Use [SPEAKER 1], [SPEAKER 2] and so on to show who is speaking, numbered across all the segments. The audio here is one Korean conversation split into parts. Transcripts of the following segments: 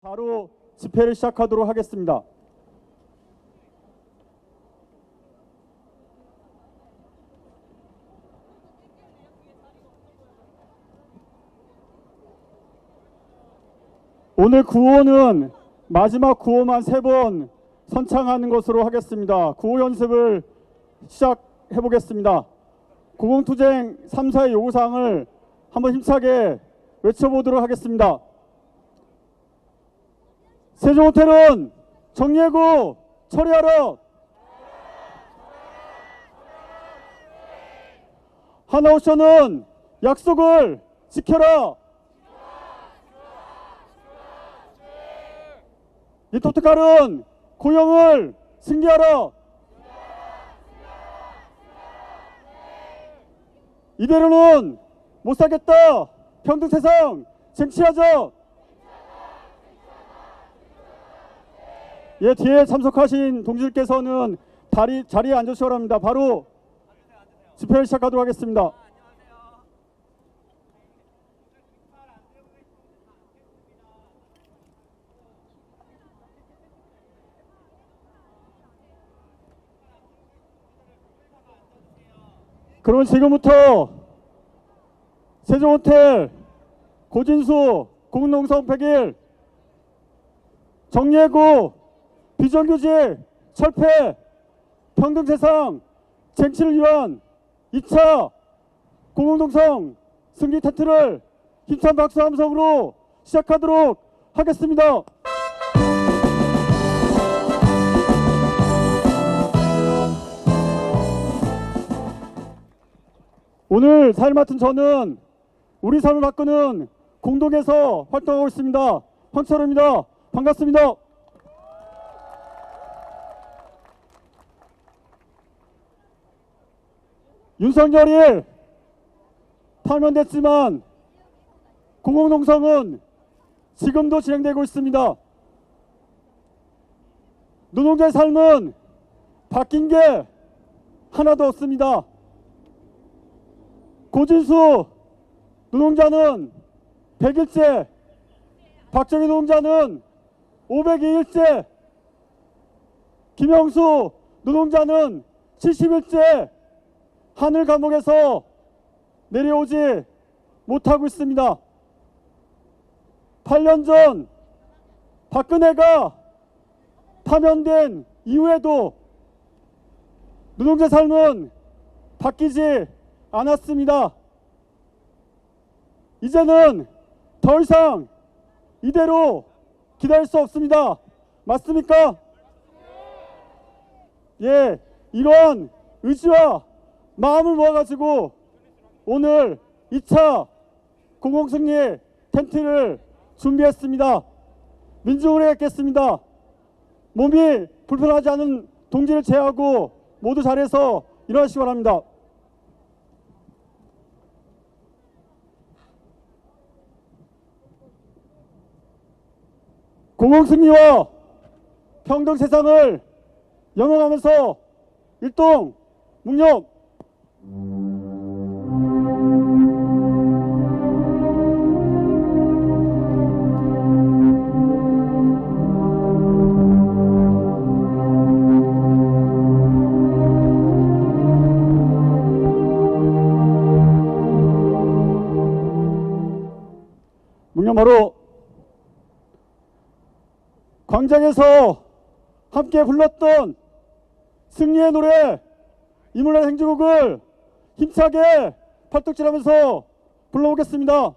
[SPEAKER 1] 바로 집회를 시작하도록 하겠습니다. 오늘 구호는 마지막 구호만 3번 선창하는 것으로 하겠습니다. 구호 연습을 시작해 보겠습니다. 공공투쟁 3사의 요구사항을 한번 힘차게 외쳐보도록 하겠습니다. 세종호텔은 정리해고 처리하라. 하나오션은 약속을 지켜라. 리토트칼은 고용을 승계하라. 이대로는 못 살겠다. 평등세상 쟁취하자. 예, 뒤에 참석하신 동지들께서는 자리에 앉으시기 바랍니다. 바로 집회를 시작하도록 하겠습니다. 그럼 지금부터 세종호텔, 고진수, 공농성 폐길, 정리해고, 비정규직, 철폐, 평등세상, 쟁취를 위한 2차 공공동성 승리 텐트를 힘찬 박수 함성으로 시작하도록 하겠습니다. 오늘 사회를 맡은 저는 우리 삶을 바꾸는 공동에서 활동하고 있습니다. 황철호입니다. 반갑습니다. 윤석열이 파면됐지만 공공농성은 지금도 진행되고 있습니다. 노동자의 삶은 바뀐 게 하나도 없습니다. 고진수 노동자는 100일째, 박정희 노동자는 502일째, 김영수 노동자는 70일째 하늘 감옥에서 내려오지 못하고 있습니다. 8년 전 박근혜가 파면된 이후에도 노동자 삶은 바뀌지 않았습니다. 이제는 더 이상 이대로 기다릴 수 없습니다. 맞습니까? 예, 이러한 의지와 마음을 모아가지고 오늘 2차 공공승리 텐트를 준비했습니다. 민중을 해야겠습니다. 몸이 불편하지 않은 동지를 제외하고 모두 자리에서 일어나시기 바랍니다. 공공승리와 평등세상을 영원하면서 일동 묵념. 묵념하러 광장에서 함께 불렀던 승리의 노래 이문란 행진곡을 힘차게 팔뚝질하면서 불러보겠습니다.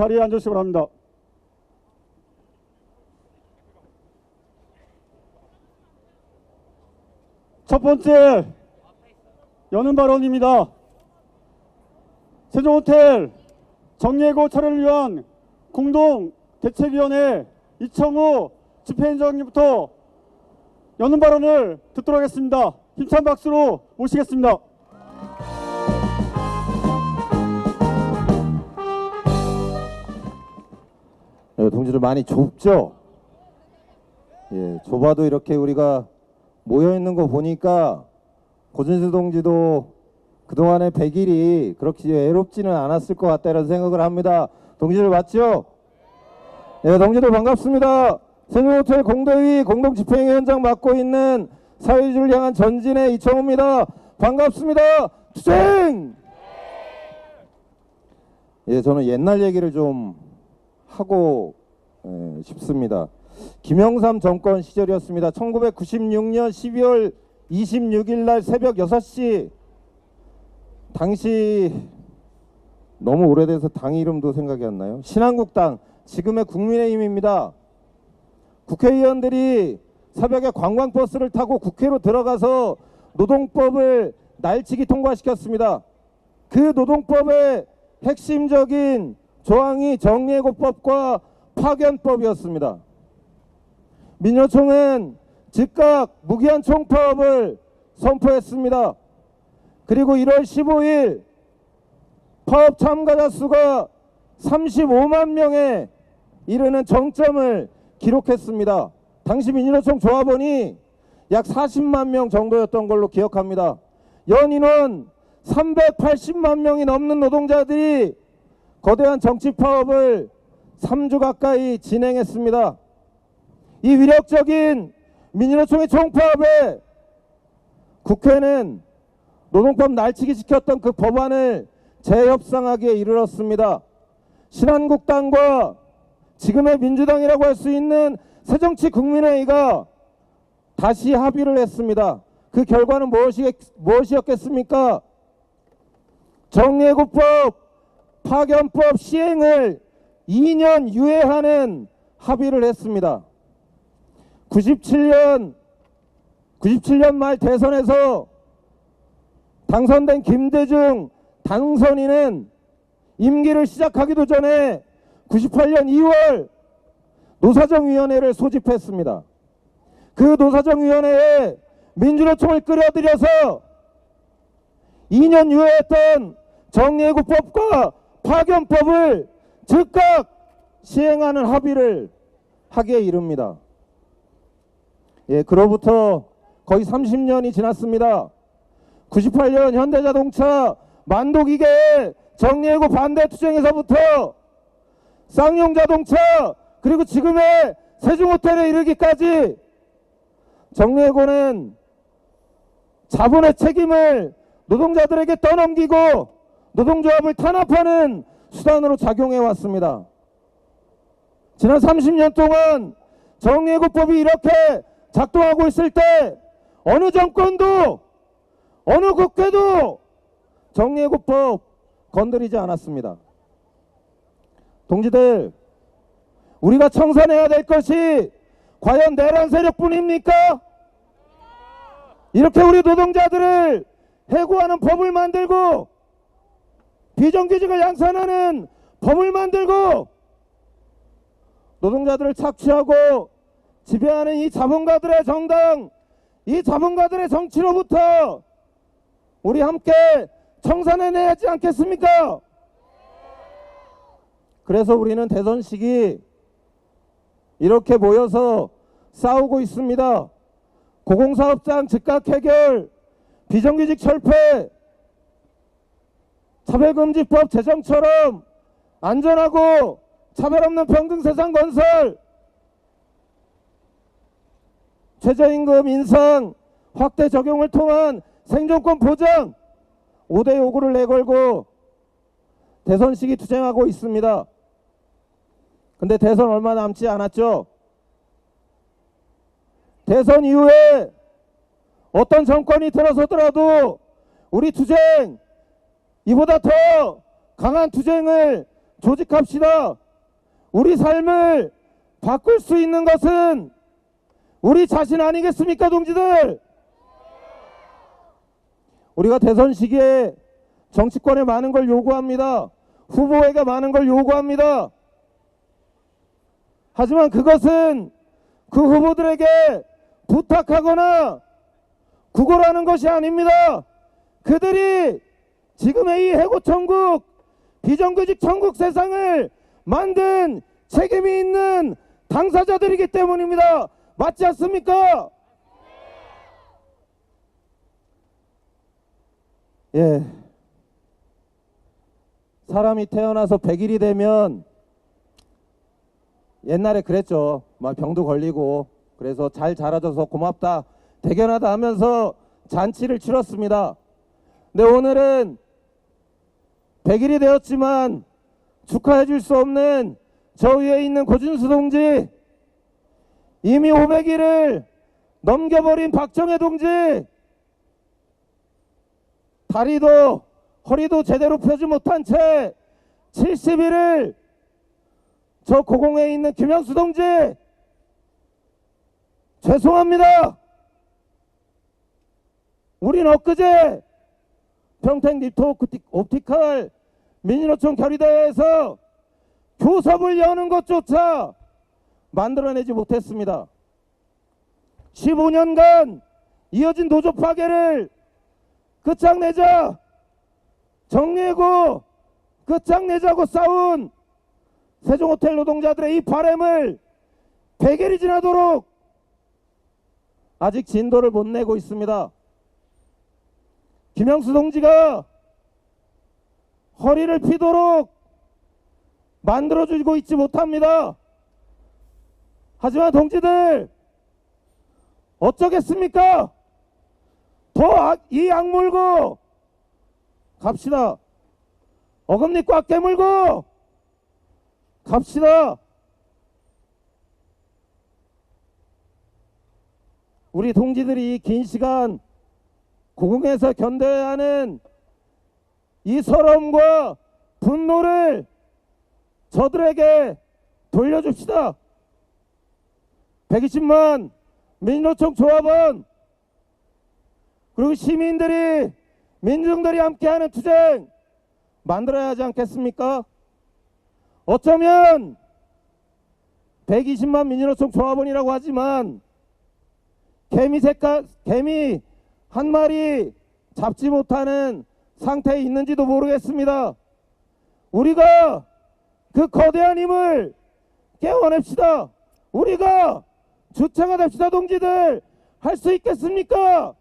[SPEAKER 1] 자리에 앉으시기 바랍니다. 첫 번째 여는 발언입니다. 세종호텔 정리해고 철회를 위한 공동대책위원회 이청우 집행위원장님부터 여는 발언을 듣도록 하겠습니다. 힘찬 박수로 모시겠습니다.
[SPEAKER 2] 네, 동지들 많이 좁죠? 예, 좁아도 이렇게 우리가 모여있는 거 보니까 고진수 동지도 그동안의 100일이 그렇게 외롭지는 않았을 것 같다는 생각을 합니다. 동지들 맞죠? 네, 동지들 반갑습니다. 세종호텔 공대위 공동집행위원장 맡고 있는 사회주의를 향한 전진의 이청우입니다. 반갑습니다. 투쟁! 예, 저는 옛날 얘기를 좀 하고 싶습니다. 김영삼 정권 시절이었습니다. 1996년 12월 26일 날 새벽 6시, 당시 너무 오래돼서 당 이름도 생각이 안 나요. 신한국당, 지금의 국민의힘입니다. 국회의원들이 새벽에 관광버스를 타고 국회로 들어가서 노동법을 날치기 통과시켰습니다. 그 노동법의 핵심적인 조항이 정리해고법과 파견법이었습니다. 민주노총은 즉각 무기한 총파업을 선포했습니다. 그리고 1월 15일 파업 참가자 수가 35만 명에 이르는 정점을 기록했습니다. 당시 민주노총 조합원이 약 40만 명 정도였던 걸로 기억합니다. 연인원 380만 명이 넘는 노동자들이 거대한 정치 파업을 3주 가까이 진행했습니다. 이 위력적인 민주노총의 총파업에 국회는 노동법 날치기 시켰던 그 법안을 재협상하기에 이르렀습니다. 신한국당과 지금의 민주당이라고 할 수 있는 새정치국민회의가 다시 합의를 했습니다. 그 결과는 무엇이었겠습니까? 정리해고법, 파견법 시행을 2년 유예하는 합의를 했습니다. 97년 말 대선에서 당선된 김대중 당선인은 임기를 시작하기도 전에 98년 2월 노사정위원회를 소집했습니다. 그 노사정위원회에 민주노총을 끌어들여서 2년 유예했던 정리해고법과 파견법을 즉각 시행하는 합의를 하기에 이릅니다. 예, 그로부터 거의 30년이 지났습니다. 98년 현대자동차 만도기계 정리해고 반대 투쟁에서부터 쌍용자동차 그리고 지금의 세종호텔에 이르기까지 정리해고는 자본의 책임을 노동자들에게 떠넘기고 노동조합을 탄압하는 수단으로 작용해 왔습니다. 지난 30년 동안 정리해고법이 이렇게 작동하고 있을 때 어느 정권도 어느 국회도 정리해고법 건드리지 않았습니다. 동지들, 우리가 청산해야 될 것이 과연 내란 세력뿐입니까? 이렇게 우리 노동자들을 해고하는 법을 만들고 비정규직을 양산하는 법을 만들고 노동자들을 착취하고 지배하는 이 자본가들의 정당, 이 자본가들의 정치로부터 우리 함께 청산해내야 하지 않겠습니까? 그래서 우리는 대선 시기 이렇게 모여서 싸우고 있습니다. 고공사업장 즉각 해결, 비정규직 철폐, 차별금지법 제정처럼 안전하고 차별 없는 평등 세상 건설, 최저임금 인상, 확대 적용을 통한 생존권 보장, 5대 요구를 내걸고 대선 시기 투쟁하고 있습니다. 근데 대선 얼마 남지 않았죠. 대선 이후에 어떤 정권이 들어서더라도 우리 투쟁, 이보다 더 강한 투쟁을 조직합시다. 우리 삶을 바꿀 수 있는 것은 우리 자신 아니겠습니까, 동지들? 우리가 대선 시기에 정치권에 많은 걸 요구합니다. 후보에게 많은 걸 요구합니다. 하지만 그것은 그 후보들에게 부탁하거나 구걸하는 것이 아닙니다. 그들이 지금의 이 해고천국, 비정규직 천국 세상을 만든 책임이 있는 당사자들이기 때문입니다. 맞지 않습니까? 예. 사람이 태어나서 100일이 되면 옛날에 그랬죠. 막 병도 걸리고 그래서 잘 자라줘서 고맙다, 대견하다 하면서 잔치를 치렀습니다. 근데 오늘은 100일이 되었지만 축하해 줄 수 없는 저 위에 있는 고준수 동지, 이미 500일을 넘겨버린 박정혜 동지, 다리도 허리도 제대로 펴지 못한 채 70일을 저 고공에 있는 김영수 동지, 죄송합니다. 우린 엊그제 평택 립토 옵티컬 민주노총 결의대회에서 교섭을 여는 것조차 만들어내지 못했습니다. 15년간 이어진 노조 파괴를 끝장내자, 정리하고 끝장내자고 싸운 세종호텔 노동자들의 이 바람을 100일이 지나도록 아직 진도를 못 내고 있습니다. 김영수 동지가 허리를 피도록 만들어주고 있지 못합니다. 하지만 동지들 어쩌겠습니까? 더 이 악물고 갑시다. 어금니 꽉 깨물고 갑시다. 우리 동지들이 긴 시간 고공에서 견뎌야 하는 이 서러움과 분노를 저들에게 돌려줍시다. 120만 민주노총 조합원 그리고 시민들이, 민중들이 함께하는 투쟁 만들어야 하지 않겠습니까? 어쩌면 120만 민주노총 조합원이라고 하지만 개미 한 마리 잡지 못하는 상태에 있는지도 모르겠습니다. 우리가 그 거대한 힘을 깨워냅시다. 우리가 주체가 됩시다. 동지들, 할 수 있겠습니까?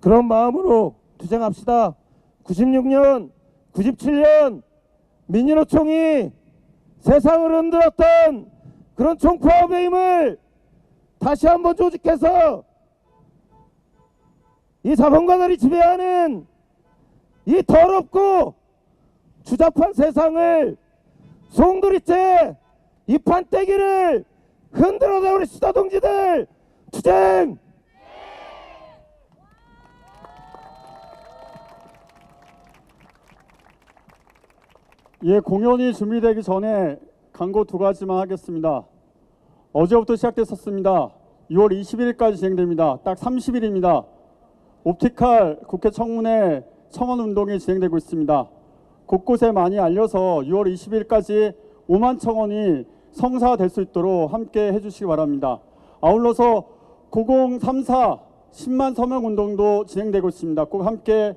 [SPEAKER 2] 그런 마음으로 투쟁합시다. 96년, 97년 민주노총이 세상을 흔들었던 그런 총파업의 힘을 다시 한번 조직해서 이 자본가들이 지배하는 이 더럽고 추잡한 세상을 송두리째 이 판때기를 흔들어 내버립시다. 동지들, 투쟁!
[SPEAKER 1] 예, 공연이 준비되기 전에 광고 두 가지만 하겠습니다. 어제부터 시작됐었습니다. 6월 21일까지 진행됩니다. 딱 30일입니다. 옵티칼 국회 청문회 청원 운동이 진행되고 있습니다. 곳곳에 많이 알려서 6월 20일까지 5만 청원이 성사될 수 있도록 함께 해주시기 바랍니다. 아울러서 9034 10만 서명 운동도 진행되고 있습니다. 꼭 함께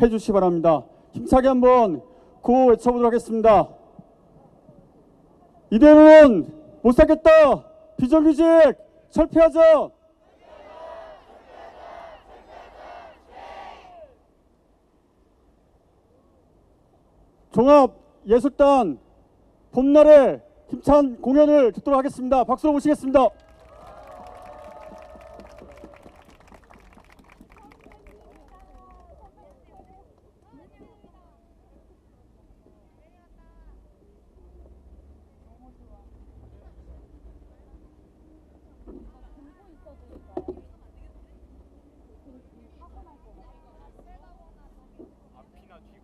[SPEAKER 1] 해주시기 바랍니다. 힘차게 한번 구호 외쳐보도록 하겠습니다. 이대로는 못 살겠다. 비정규직 철폐하자. 종합예술단 봄날의 힘찬 공연을 듣도록 하겠습니다. 박수로 모시겠습니다.
[SPEAKER 3] 앞이나 뒤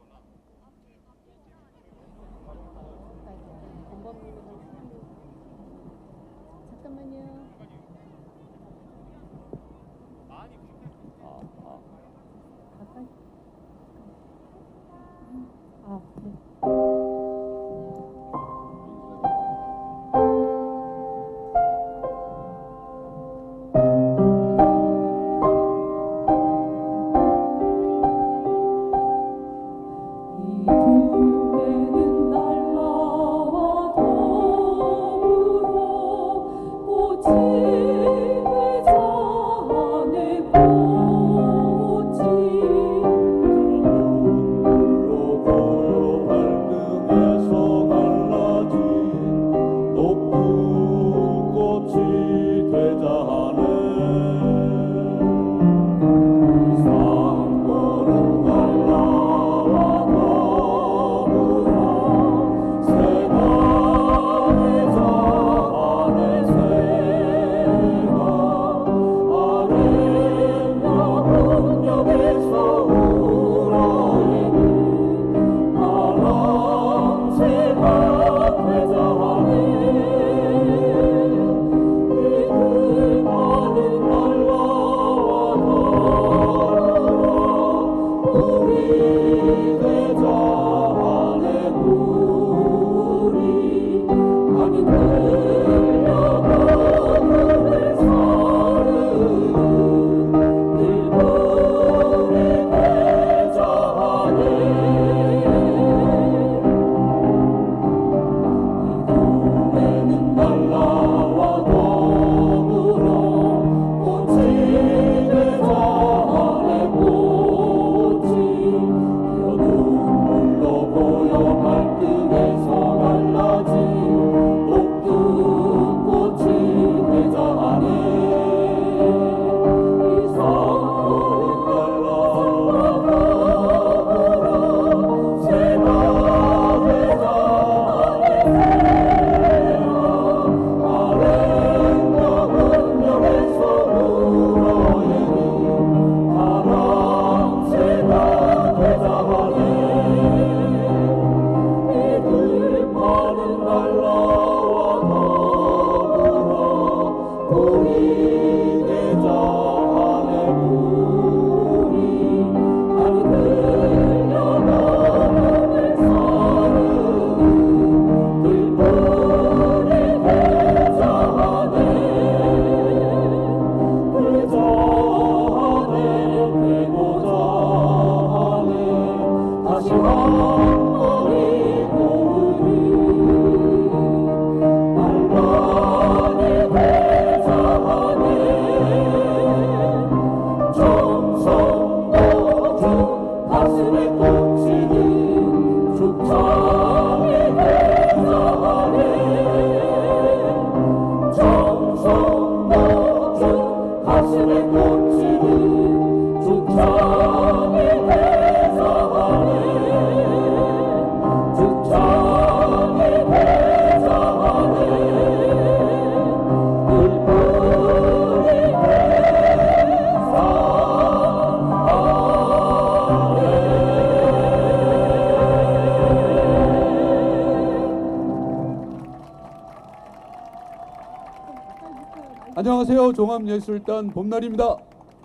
[SPEAKER 3] 안녕하세요. 종합예술단 봄날입니다.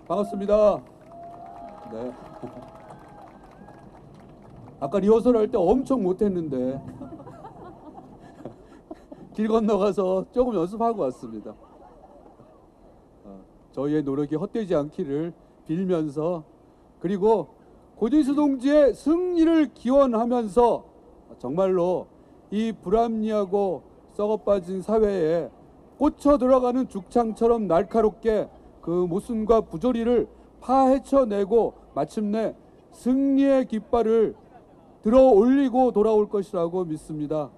[SPEAKER 3] 반갑습니다. 네. 아까 리허설 할 때 엄청 못했는데 길 건너가서 조금 연습하고 왔습니다. 저희의 노력이 헛되지 않기를 빌면서, 그리고 고진수 동지의 승리를 기원하면서 정말로 이 불합리하고 썩어빠진 사회에 꽂혀 들어가는 죽창처럼 날카롭게 그 모순과 부조리를 파헤쳐내고 마침내 승리의 깃발을 들어 올리고 돌아올 것이라고 믿습니다.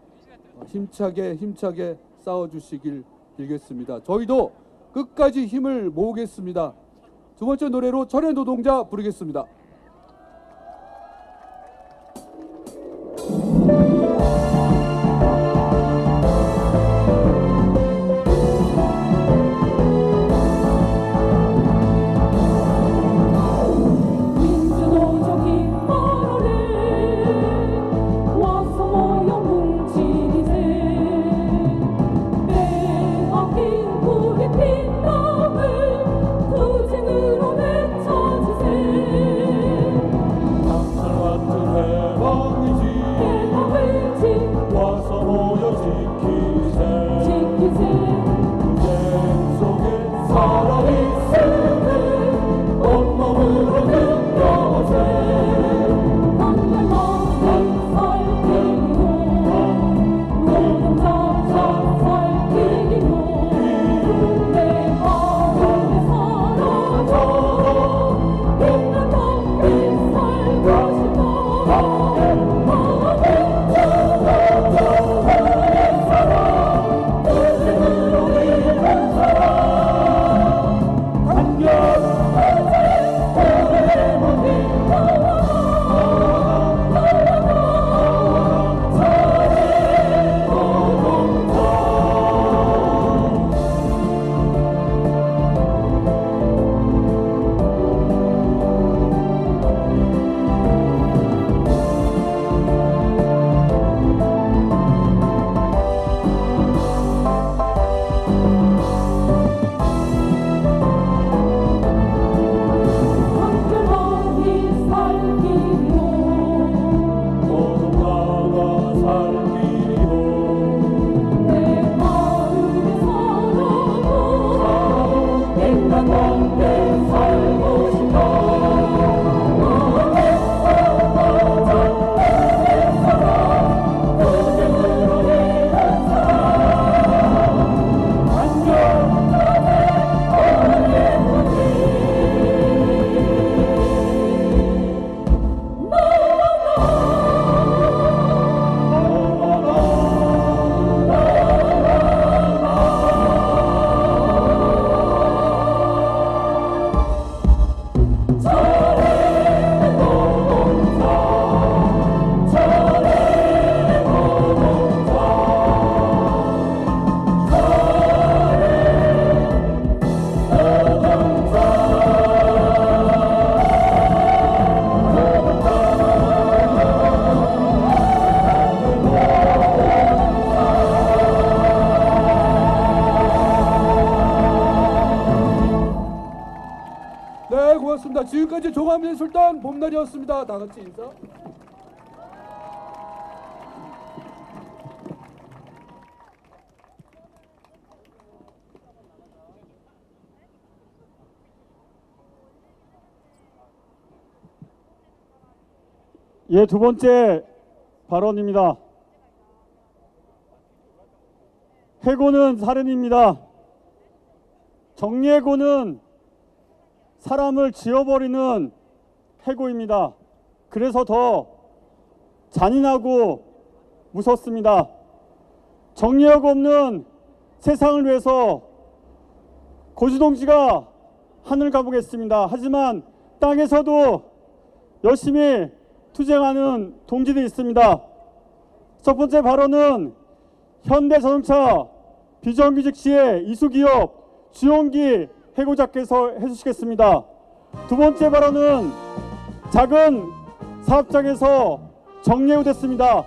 [SPEAKER 3] 힘차게 싸워주시길 빌겠습니다. 저희도 끝까지 힘을 모으겠습니다. 두 번째 노래로 철의 노동자 부르겠습니다. 네, 고맙습니다. 지금까지 종합예술단 봄날이었습니다. 다 같이 인사.
[SPEAKER 1] 예, 두 번째 발언입니다. 해고는 살인입니다. 정리해고는 사람을 지워버리는 해고입니다. 그래서 더 잔인하고 무섭습니다. 정리해고 없는 세상을 위해서 고주동지가 하늘 가보겠습니다. 하지만 땅에서도 열심히 투쟁하는 동지들이 있습니다. 첫 번째 발언은 현대자동차 비정규직 시에 이수기업 주용기 해고자께서 해주시겠습니다. 두 번째 발언은 작은 사업장에서 정리해고됐습니다.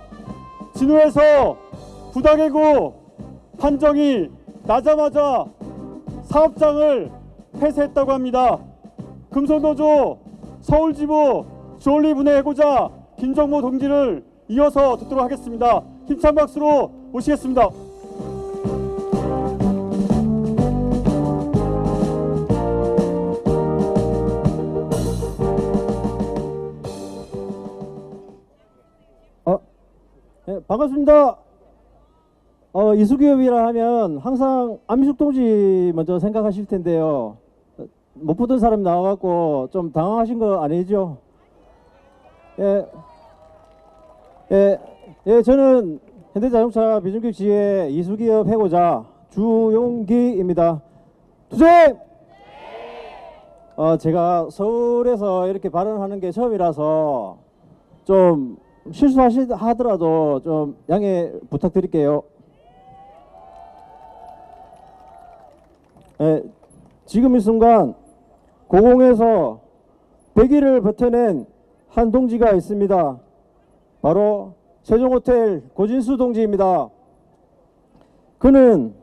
[SPEAKER 1] 진호에서 부당해고 판정이 나자마자 사업장을 폐쇄했다고 합니다. 금속노조 서울지부 주얼리 분해 해고자 김정모 동지를 이어서 듣도록 하겠습니다. 힘찬 박수로 모시겠습니다.
[SPEAKER 4] 네, 반갑습니다. 이수기업이라 하면 항상 안민숙 동지 먼저 생각하실 텐데요. 못 보던 사람 나와갖고 좀 당황하신 거 아니죠? 저는 현대자동차 비준격 지회 이수기업 해고자 주용기입니다. 투쟁! 제가 서울에서 이렇게 발언하는 게 처음이라서 좀 실수하더라도 좀 양해 부탁드릴게요. 지금 이 순간 고공에서 100일을 버텨낸 한 동지가 있습니다. 바로 세종호텔 고진수 동지입니다. 그는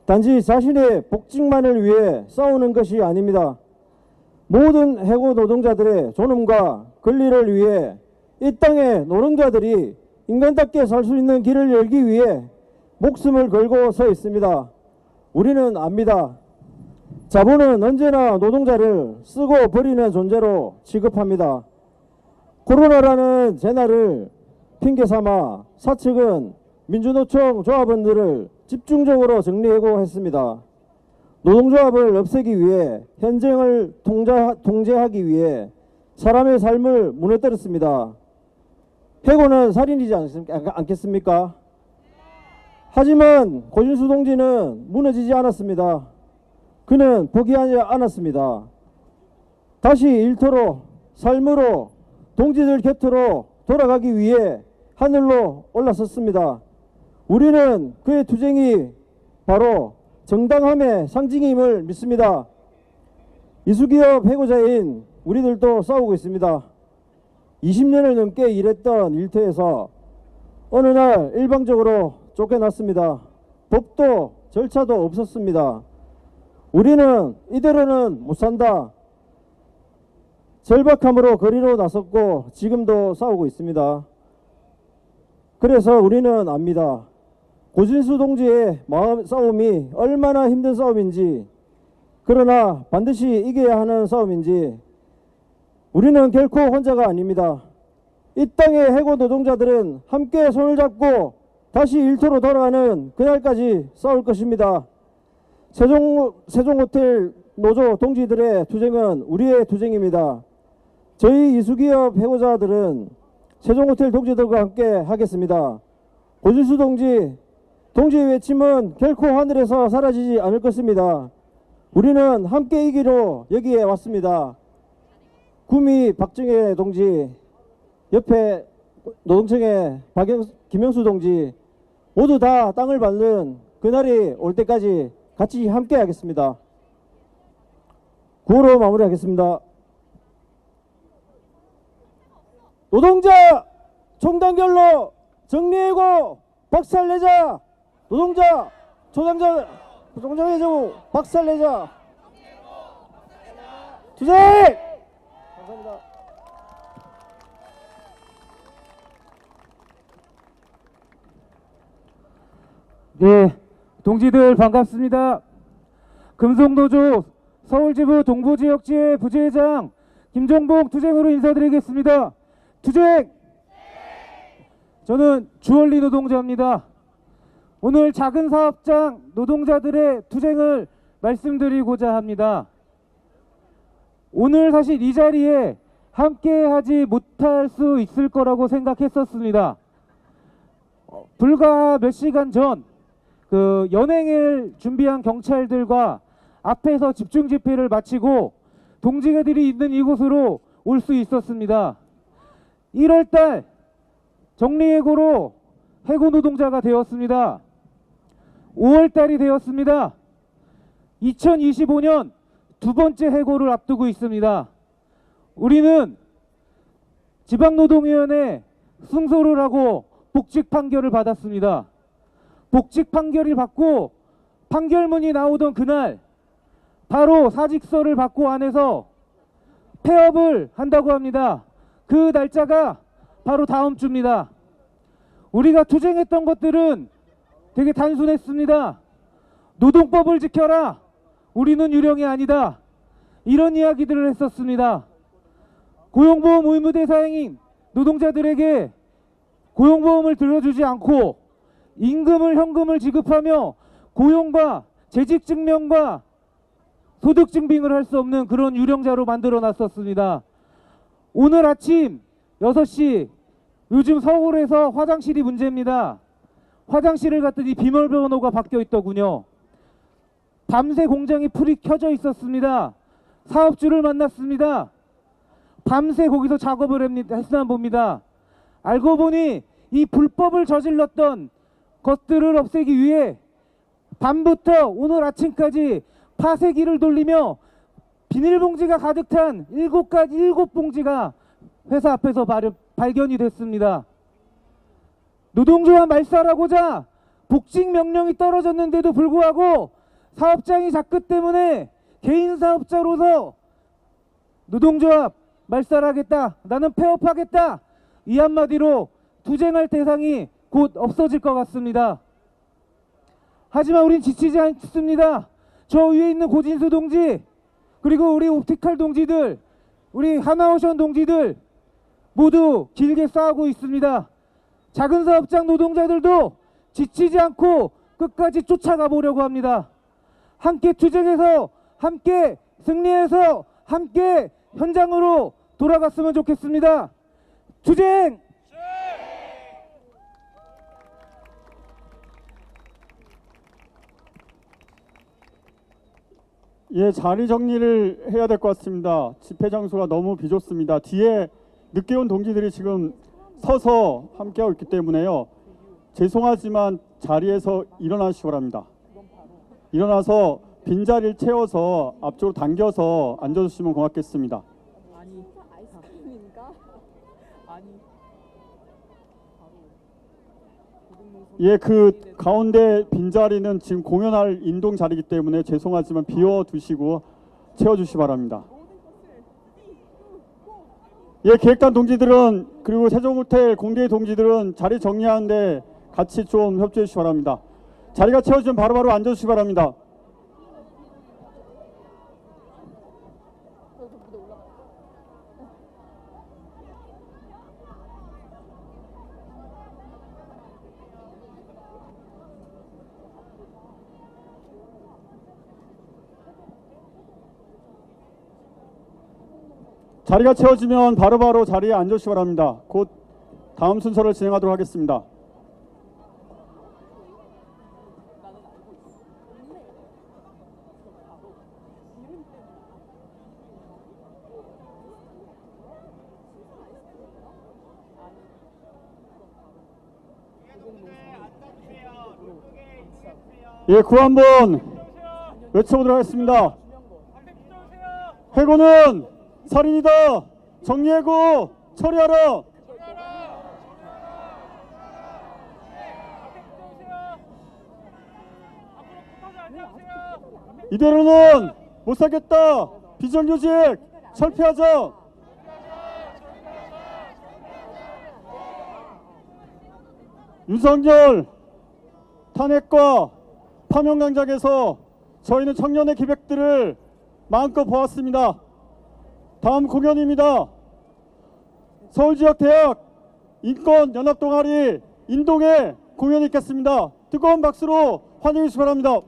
[SPEAKER 4] 단지 자신의 복직만을 위해 싸우는 것이 아닙니다. 모든 해고 노동자들의 존엄과 권리를 위해 이 땅의 노동자들이 인간답게 살 수 있는 길을 열기 위해 목숨을 걸고 서 있습니다. 우리는 압니다. 자본은 언제나 노동자를 쓰고 버리는 존재로 취급합니다. 코로나라는 재난을 핑계삼아 사측은 민주노총 조합원들을 집중적으로 정리해고했습니다. 노동조합을 없애기 위해 현장을 통제하기 위해 사람의 삶을 무너뜨렸습니다. 해고는 살인이지 않겠습니까? 하지만 고진수 동지는 무너지지 않았습니다. 그는 포기하지 않았습니다. 다시 일터로, 삶으로, 동지들 곁으로 돌아가기 위해 하늘로 올라섰습니다. 우리는 그의 투쟁이 바로 정당함의 상징임을 믿습니다. 이수기업 해고자인 우리들도 싸우고 있습니다. 20년을 넘게 일했던 일터에서 어느 날 일방적으로 쫓겨났습니다. 법도 절차도 없었습니다. 우리는 이대로는 못 산다. 절박함으로 거리로 나섰고 지금도 싸우고 있습니다. 그래서 우리는 압니다. 고진수 동지의 싸움이 얼마나 힘든 싸움인지, 그러나 반드시 이겨야 하는 싸움인지, 우리는 결코 혼자가 아닙니다. 이 땅의 해고 노동자들은 함께 손을 잡고 다시 일터로 돌아가는 그날까지 싸울 것입니다. 세종호텔 노조 동지들의 투쟁은 우리의 투쟁입니다. 저희 이수기업 해고자들은 세종호텔 동지들과 함께 하겠습니다. 고진수 동지의 외침은 결코 하늘에서 사라지지 않을 것입니다. 우리는 함께 이기로 여기에 왔습니다. 구미 박정혜 동지, 옆에 노동청의 김영수 동지 모두 다 땅을 밟는 그날이 올 때까지 같이 함께 하겠습니다. 구호로 마무리하겠습니다. 노동자 총단결로 정리해고 박살내자. 노동자 총단결로 박살내자. 투쟁! 감사합니다.
[SPEAKER 5] 네, 동지들 반갑습니다. 금속노조 서울지부 동부지역지회 부지회장 김종봉 투쟁으로 인사드리겠습니다. 투쟁! 저는 주얼리 노동자입니다. 오늘 작은 사업장 노동자들의 투쟁을 말씀드리고자 합니다. 오늘 사실 이 자리에 함께 하지 못할 수 있을 거라고 생각했었습니다. 불과 몇 시간 전 그 연행을 준비한 경찰들과 앞에서 집중 집회를 마치고 동지들이 있는 이곳으로 올 수 있었습니다. 1월달 정리해고로 해고 노동자가 되었습니다. 5월달이 되었습니다. 2025년 두 번째 해고를 앞두고 있습니다. 우리는 지방노동위원회 승소를 하고 복직 판결을 받았습니다. 복직 판결을 받고 판결문이 나오던 그날 바로 사직서를 받고 안에서 폐업을 한다고 합니다. 그 날짜가 바로 다음 주입니다. 우리가 투쟁했던 것들은 되게 단순했습니다. 노동법을 지켜라. 우리는 유령이 아니다. 이런 이야기들을 했었습니다. 고용보험 의무대상인 노동자들에게 고용보험을 들어주지 않고 임금을 현금을 지급하며 고용과 재직증명과 소득증빙을 할 수 없는 그런 유령자로 만들어 놨었습니다. 오늘 아침 6시 요즘 서울에서 화장실이 문제입니다. 화장실을 갔더니 비밀번호가 바뀌어 있더군요. 밤새 공장이 풀이 켜져 있었습니다. 사업주를 만났습니다. 밤새 거기서 작업을 했나 봅니다. 알고 보니 이 불법을 저질렀던 것들을 없애기 위해 밤부터 오늘 아침까지 파쇄기를 돌리며 비닐봉지가 가득 탄 7봉지가 회사 앞에서 발견이 됐습니다. 노동조합 말살하고자 복직 명령이 떨어졌는데도 불구하고 사업장이 작기 때문에 개인 사업자로서 노동조합 말살하겠다, 나는 폐업하겠다, 이 한마디로 투쟁할 대상이 곧 없어질 것 같습니다. 하지만 우린 지치지 않습니다. 저 위에 있는 고진수 동지, 그리고 우리 옵티칼 동지들, 우리 하나오션 동지들 모두 길게 싸우고 있습니다. 작은 사업장 노동자들도 지치지 않고 끝까지 쫓아가 보려고 합니다. 함께 투쟁해서, 함께 승리해서, 함께 현장으로 돌아갔으면 좋겠습니다. 투쟁!
[SPEAKER 1] 예, 자리 정리를 해야 될 것 같습니다. 집회 장소가 너무 비좁습니다. 뒤에 늦게 온 동지들이 지금 서서 함께하고 있기 때문에요. 죄송하지만 자리에서 일어나시기 바랍니다. 일어나서 빈자리를 채워서 앞쪽으로 당겨서 앉아주시면 고맙겠습니다.
[SPEAKER 6] 아니 아이스크림인가? 아니
[SPEAKER 1] 예, 그 가운데 빈자리는 지금 공연할 인동 자리이기 때문에 죄송하지만 비워두시고 채워주시기 바랍니다. 예, 기획단 동지들은 그리고 세종호텔 공대 동지들은 자리 정리하는데 같이 좀 협조해 주시기 바랍니다. 자리가 채워지면 바로바로 앉아주시기 바랍니다. 자리가 채워지면 바로바로 자리에 앉으시기 바랍니다. 곧 다음 순서를 진행하도록 하겠습니다. 예, 구호 한번 외쳐보도록 하겠습니다. 해고는 살인이다. 정리해고 처리하라. 이대로는 못 살겠다. 비정규직 철폐하자. 윤석열 탄핵과 파면 강작에서 저희는 청년의 기백들을 마음껏 보았습니다. 다음 공연입니다. 서울지역대학 인권연합동아리 인동의 공연이 있겠습니다. 뜨거운 박수로 환영해 주시기 바랍니다.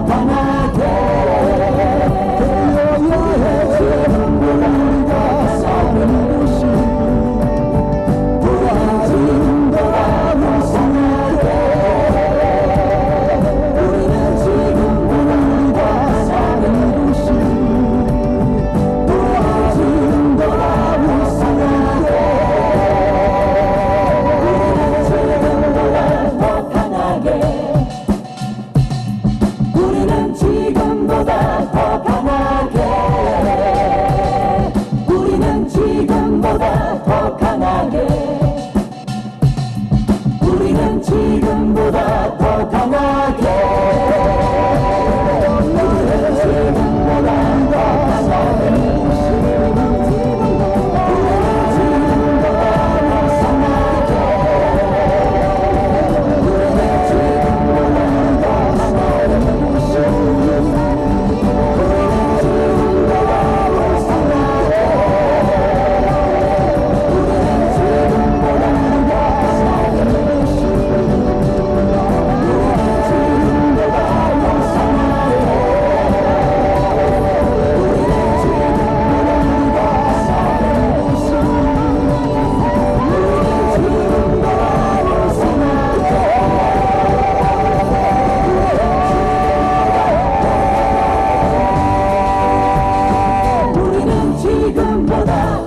[SPEAKER 2] 강하게 되어야 해. 우리가 싸우는 곳이 돌아진 거라고 생각해. 우리는 지금 우리가 사는 곳이 돌아진 거라고 생각해. 우리는 지금보다 더 강하게. 우리는 지금보다 더 강하게. 우리는 지금보다 더 강하게. 우리는 지금보다 더 강하게. 우리는 지금보다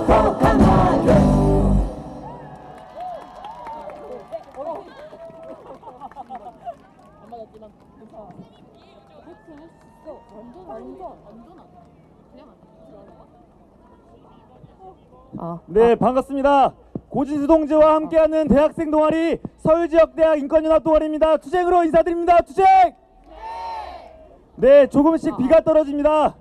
[SPEAKER 2] 더 강하게.
[SPEAKER 6] 안 맞았지만 괜찮아. 그렇게 할수 있어. 완전 그냥 안 돼.
[SPEAKER 1] 네, 반갑습니다. 고진수 동지와 함께하는 대학생 동아리 서울지역대학 인권연합 동아리입니다. 투쟁으로 인사드립니다. 투쟁! 네, 조금씩 비가 떨어집니다.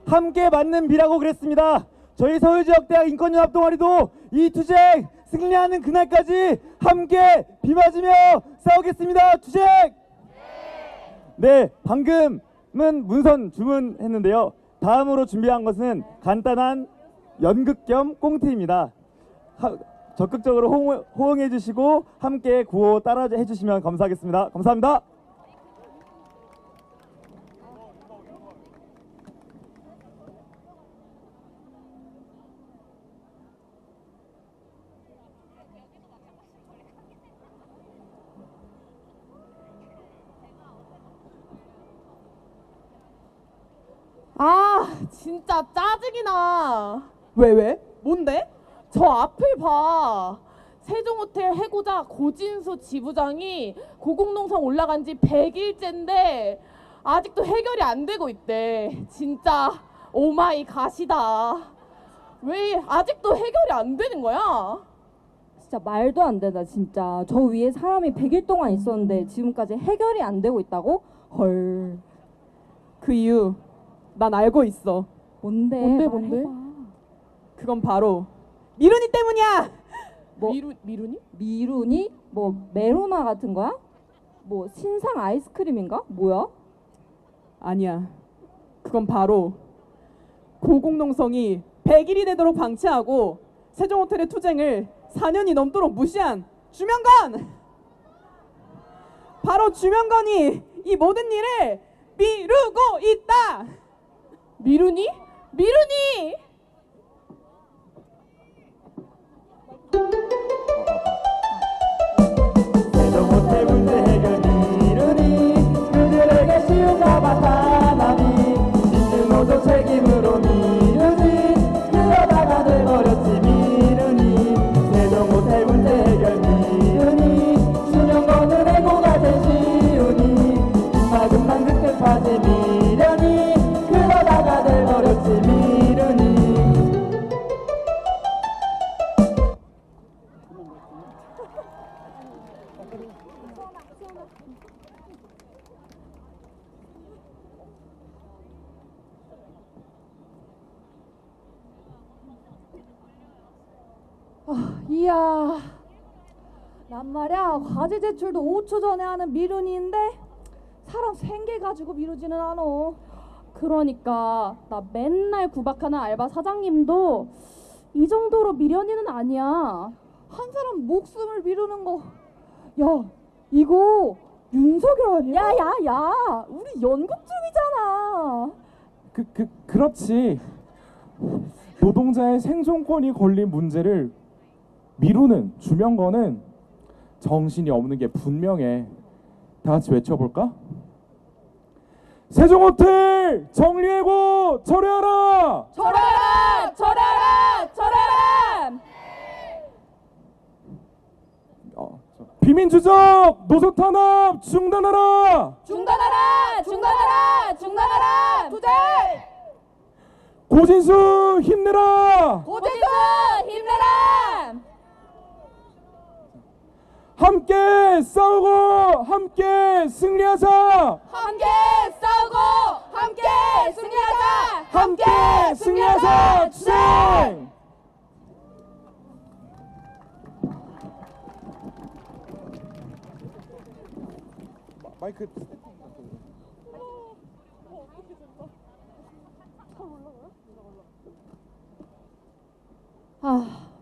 [SPEAKER 1] 함께 맞는 비라고 그랬습니다. 저희 서울지역대학 인권연합 동아리도 이 투쟁 승리하는 그날까지 함께 비 맞으며 싸우겠습니다. 투쟁! 네, 방금은 문선 주문했는데요. 다음으로 준비한 것은 간단한 연극 겸 꽁트입니다. 적극적으로 호응해 주시고 함께 구호 따라 해주시면 감사하겠습니다. 감사합니다.
[SPEAKER 6] 아, 진짜 짜증이 나. 왜? 뭔데? 저 앞을 봐. 세종호텔 해고자 고진수 지부장이 고공농성 올라간 지 100일째인데 아직도 해결이 안 되고 있대. 진짜 오마이 갓이다. 왜 아직도 해결이 안 되는 거야?
[SPEAKER 7] 진짜 말도 안 되다 진짜. 저 위에 사람이 100일 동안 있었는데 지금까지 해결이 안 되고 있다고? 헐.
[SPEAKER 6] 그 이유 난 알고 있어.
[SPEAKER 7] 뭔데?
[SPEAKER 6] 뭔데?
[SPEAKER 7] 말해봐.
[SPEAKER 6] 그건 바로 미루니 때문이야.
[SPEAKER 7] 뭐?
[SPEAKER 6] 미루니?
[SPEAKER 7] 미루니? 뭐 메로나 같은 거야? 뭐 신상 아이스크림인가? 뭐야?
[SPEAKER 6] 아니야. 그건 바로 고공농성이 100일이 되도록 방치하고 세종호텔의 투쟁을 4년이 넘도록 무시한 주명건! 바로 주명건이 이 모든 일을 미루고 있다! 미루니? 미루니!
[SPEAKER 1] 세종호텔 문제 해결 미루니 그들에게 쉬운 가방 하나니 민주노조 책임으로 미루니 그러다가 돼버렸지 미루니 세종호텔 문제 해결 미루니 수명건을 해고가 된 시루니 금방금방 급급하지 미련이 그러다가 돼버렸지 미루니.
[SPEAKER 8] 이야, 난 말이야 과제 제출도 5초 전에 하는 미루니인데 사람 생계 가지고 미루지는 않어.
[SPEAKER 7] 그러니까 나 맨날 구박하는 알바 사장님도 이 정도로 미련이는 아니야.
[SPEAKER 8] 한 사람 목숨을 미루는 거, 야 이거 윤석열 아니야? 야야야, 우리 연극 중이잖아.
[SPEAKER 9] 그렇지. 노동자의 생존권이 걸린 문제를 미루는 주명거는 정신이 없는 게 분명해. 다 같이 외쳐볼까? 세종호텔 정리해고 철회하라!
[SPEAKER 8] 철회하라! 철회하라! 철회하라!
[SPEAKER 9] 비민주적 노조 탄압 중단하라!
[SPEAKER 8] 중단하라! 중단하라! 중단하라! 투쟁!
[SPEAKER 9] 고진수 힘내라!
[SPEAKER 8] 고진수 힘내라!
[SPEAKER 9] 함께 싸우고 함께 승리하자!
[SPEAKER 8] 함께 싸우고 함께 승리하자!
[SPEAKER 9] 함께 승리하자! 투쟁! 마이크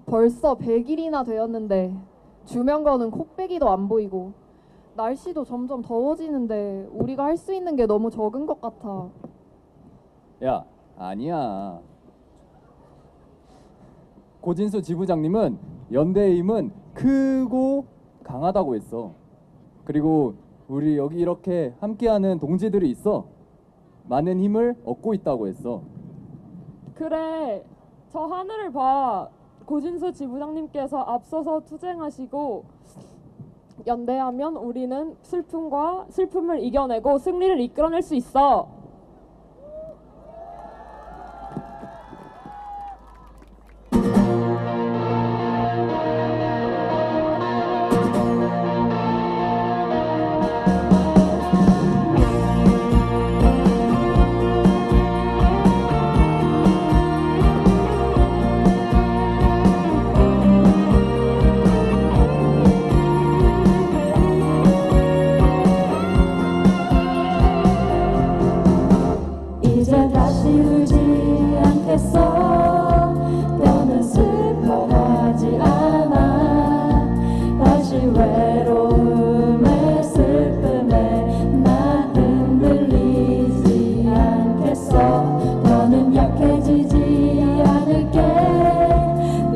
[SPEAKER 8] 벌써 100일이나 되었는데 주명거는 콕배기도 안 보이고 날씨도 점점 더워지는데 우리가 할 수 있는 게 너무 적은 것 같아.
[SPEAKER 10] 야, 아니야. 고진수 지부장님은 연대의 힘은 크고 강하다고 했어. 그리고 우리 여기 이렇게 함께하는 동지들이 있어. 많은 힘을 얻고 있다고 했어.
[SPEAKER 6] 그래, 저 하늘을 봐. 고진수 지부장님께서 앞서서 투쟁하시고 연대하면 우리는 슬픔을 이겨내고 승리를 이끌어낼 수 있어.
[SPEAKER 7] 이제 다시 울지 않겠어. 더는 슬퍼하지 않아. 다시 외로움에 슬픔에 나 흔들리지 않겠어. 더는 약해지지 않을게.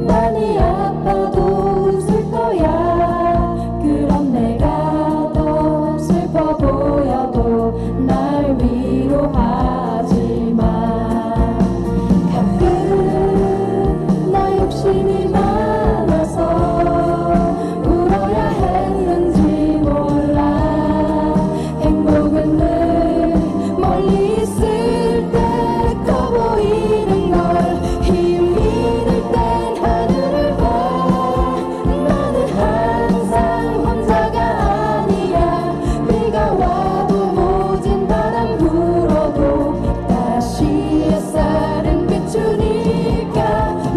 [SPEAKER 7] 많이 아파도 웃을 거야. 그럼 내가 더 슬퍼 보여도 날 위로하지 마. 가끔 나 욕심이 많아서 울어야 했는지 몰라. 행복은 늘 멀리 있을 때 커 보이는 걸. 힘이 들 땐 하늘을 봐. 나는 항상 혼자가 아니야. 비가 와도 모진 바람 불어도 다시 햇살은 비추니까.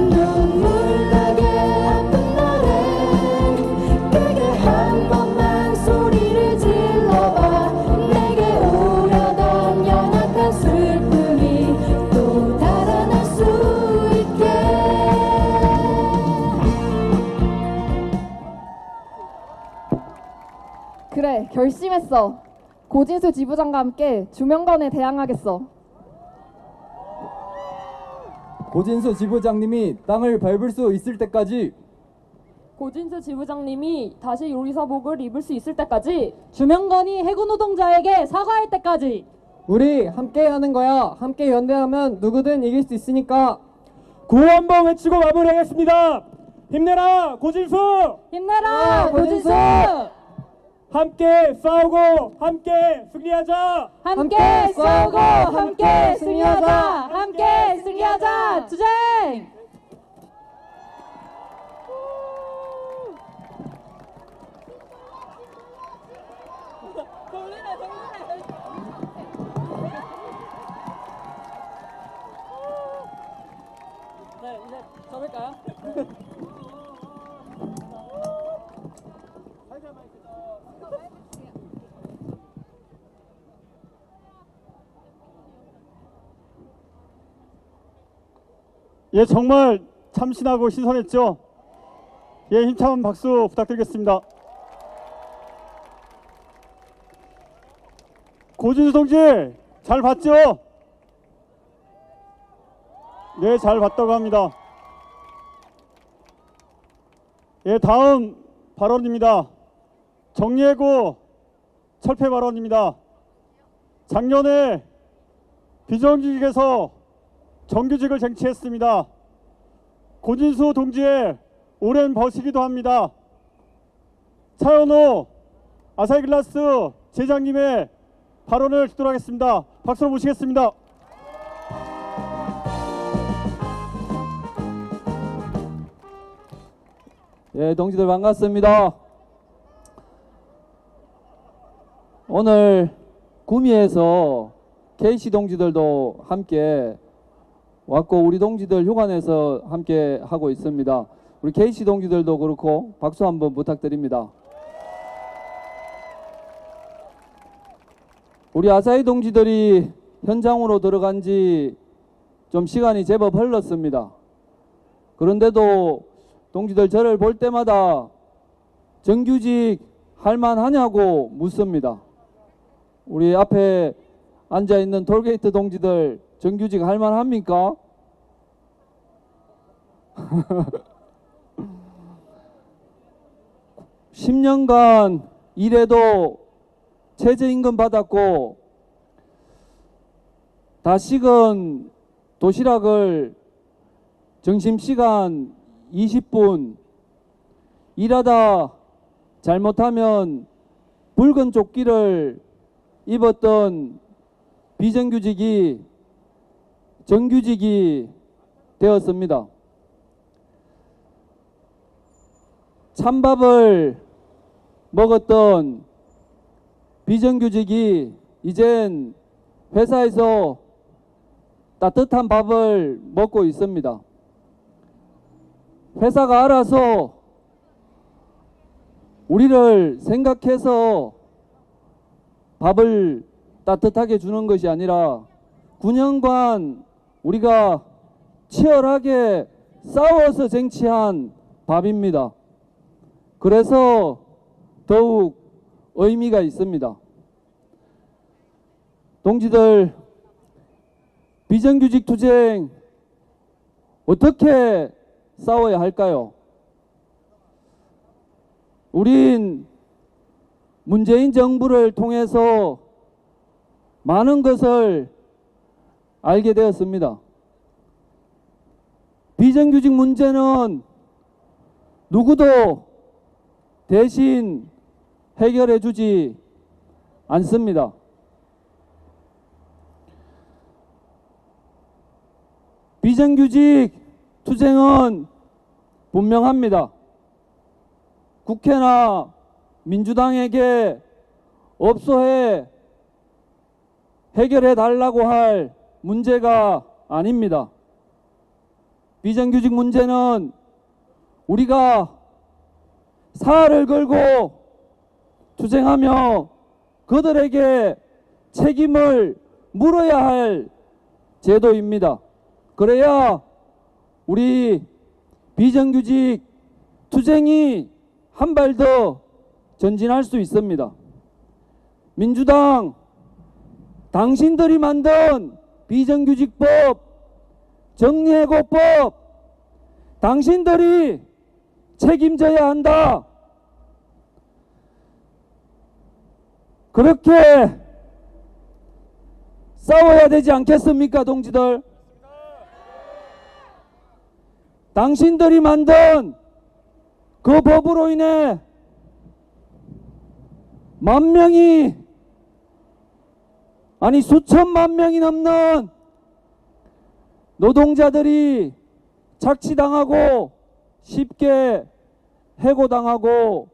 [SPEAKER 7] 눈물 나게 아픈 날엔 크게 한 번만 소리를 질러봐. 내게 오려던 연약한 슬픔이 또 달아날 수 있게.
[SPEAKER 8] 그래, 결심했어. 고진수 지부장과 함께 주명건에 대항하겠어.
[SPEAKER 10] 고진수 지부장님이 땅을 밟을 수 있을 때까지,
[SPEAKER 6] 고진수 지부장님이 다시 요리사복을 입을 수 있을 때까지,
[SPEAKER 7] 주명건이 해고 노동자에게 사과할 때까지.
[SPEAKER 5] 우리 함께 하는 거야. 함께 연대하면 누구든 이길 수 있으니까.
[SPEAKER 1] 구호 한번 외치고 마무리하겠습니다. 힘내라 고진수!
[SPEAKER 7] 힘내라 고진수!
[SPEAKER 1] 함께 싸우고 함께 승리하자!
[SPEAKER 7] 함께 싸우고 함께 승리하자. 함께 승리하자. 투쟁!
[SPEAKER 6] 네, 이제 접을까요?
[SPEAKER 1] 예, 정말 참신하고 신선했죠? 예, 힘찬 박수 부탁드리겠습니다. 고진수 동지 잘 봤죠? 네, 잘 봤다고 합니다. 예, 다음 발언입니다. 정예고 철폐 발언입니다. 작년에 비정규직에서 정규직을 쟁취했습니다. 고진수 동지의 오랜 버시기도 합니다. 차현호 아사히글라스 제장님의 발언을 듣도록 하겠습니다. 박수로 모시겠습니다.
[SPEAKER 11] 예, 동지들 반갑습니다. 오늘 구미에서 KC 동지들도 함께 왔고 우리 동지들 휴가 내서 함께 하고 있습니다. 우리 KC 동지들도 그렇고 박수 한번 부탁드립니다. 우리 아사히 동지들이 현장으로 들어간 지 좀 시간이 제법 흘렀습니다. 그런데도 동지들 저를 볼 때마다 정규직 할만하냐고 묻습니다. 우리 앞에 앉아있는 톨게이트 동지들 정규직 할만합니까? (10년간) 일해도 최저임금 받았고 다 식은 도시락을 점심시간 20분 일하다 잘못하면 붉은 조끼를 입었던 비정규직이 정규직이 되었습니다. 찬밥을 먹었던 비정규직이 이젠 회사에서 따뜻한 밥을 먹고 있습니다. 회사가 알아서 우리를 생각해서 밥을 따뜻하게 주는 것이 아니라 9년간 우리가 치열하게 싸워서 쟁취한 밥입니다. 그래서 더욱 의미가 있습니다. 동지들, 비정규직 투쟁 어떻게 싸워야 할까요? 우린 문재인 정부를 통해서 많은 것을 알게 되었습니다. 비정규직 문제는 누구도 대신 해결해 주지 않습니다. 비정규직 투쟁은 분명합니다. 국회나 민주당에게 업소해 해결해 달라고 할 문제가 아닙니다. 비정규직 문제는 우리가 사활을 걸고 투쟁하며 그들에게 책임을 물어야 할 제도입니다. 그래야 우리 비정규직 투쟁이 한 발 더 전진할 수 있습니다. 민주당, 당신들이 만든 비정규직법, 정리해고법, 당신들이 책임져야 한다. 그렇게 싸워야 되지 않겠습니까, 동지들? 당신들이 만든 그 법으로 인해 10,000명이 아니 수천만 명이 넘는 노동자들이 착취당하고 쉽게 해고당하고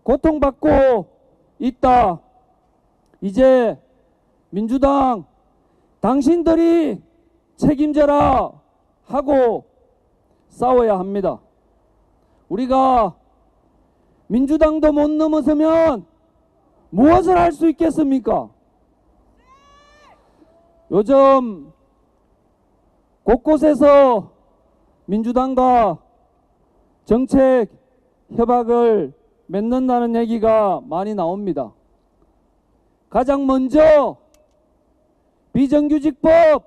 [SPEAKER 11] 고통받고 있다. 이제 민주당 당신들이 책임져라 하고 싸워야 합니다. 우리가 민주당도 못 넘어서면 무엇을 할 수 있겠습니까? 요즘 곳곳에서 민주당과 정책 협약을 맺는다는 얘기가 많이 나옵니다. 가장 먼저 비정규직법,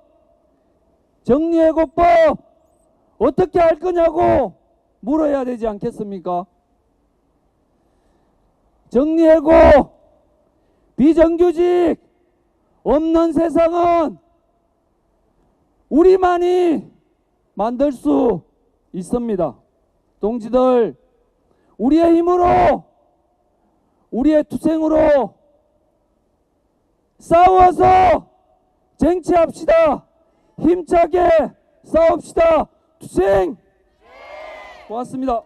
[SPEAKER 11] 정리해고법 어떻게 할 거냐고 물어야 되지 않겠습니까? 정리해고, 비정규직 없는 세상은 우리만이 만들 수 있습니다. 동지들, 우리의 힘으로, 우리의 투쟁으로 싸워서 쟁취합시다. 힘차게 싸웁시다. 투쟁! 고맙습니다.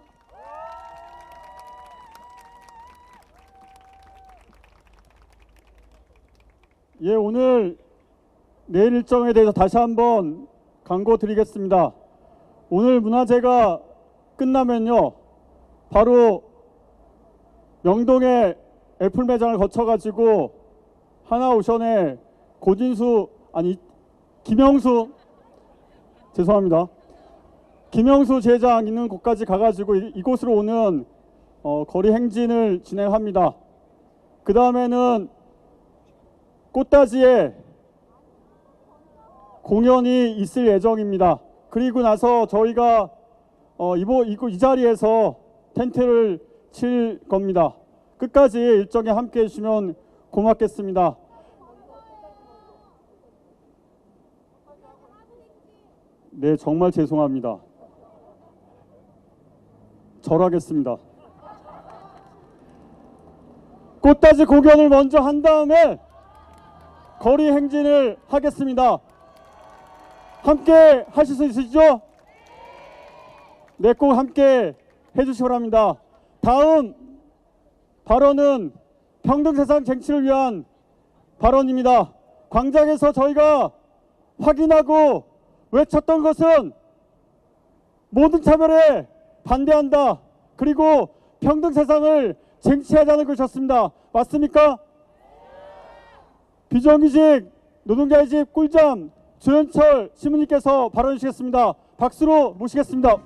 [SPEAKER 1] 예, 오늘 내일 일정에 대해서 다시 한번 강고 드리겠습니다. 오늘 문화제가 끝나면요, 바로 명동의 애플 매장을 거쳐가지고 하나오션의 김영수 제장 있는 곳까지 가가지고 이곳으로 오는 거리 행진을 진행합니다. 그 다음에는 꽃다지에 공연이 있을 예정입니다. 그리고 나서 저희가 이 자리에서 텐트를 칠 겁니다. 끝까지 일정에 함께 해주시면 고맙겠습니다. 네, 정말 죄송합니다. 절하겠습니다. 꽃다지 공연을 먼저 한 다음에 거리 행진을 하겠습니다. 함께 하실 수 있으시죠? 네, 꼭 함께 해주시기 바랍니다. 다음 발언은 평등세상 쟁취를 위한 발언입니다. 광장에서 저희가 확인하고 외쳤던 것은 모든 차별에 반대한다. 그리고 평등세상을 쟁취하자는 것이었습니다. 맞습니까? 비정규직 노동자의 집 꿀잠 조현철 신부님께서 발언해 주시겠습니다. 박수로 모시겠습니다.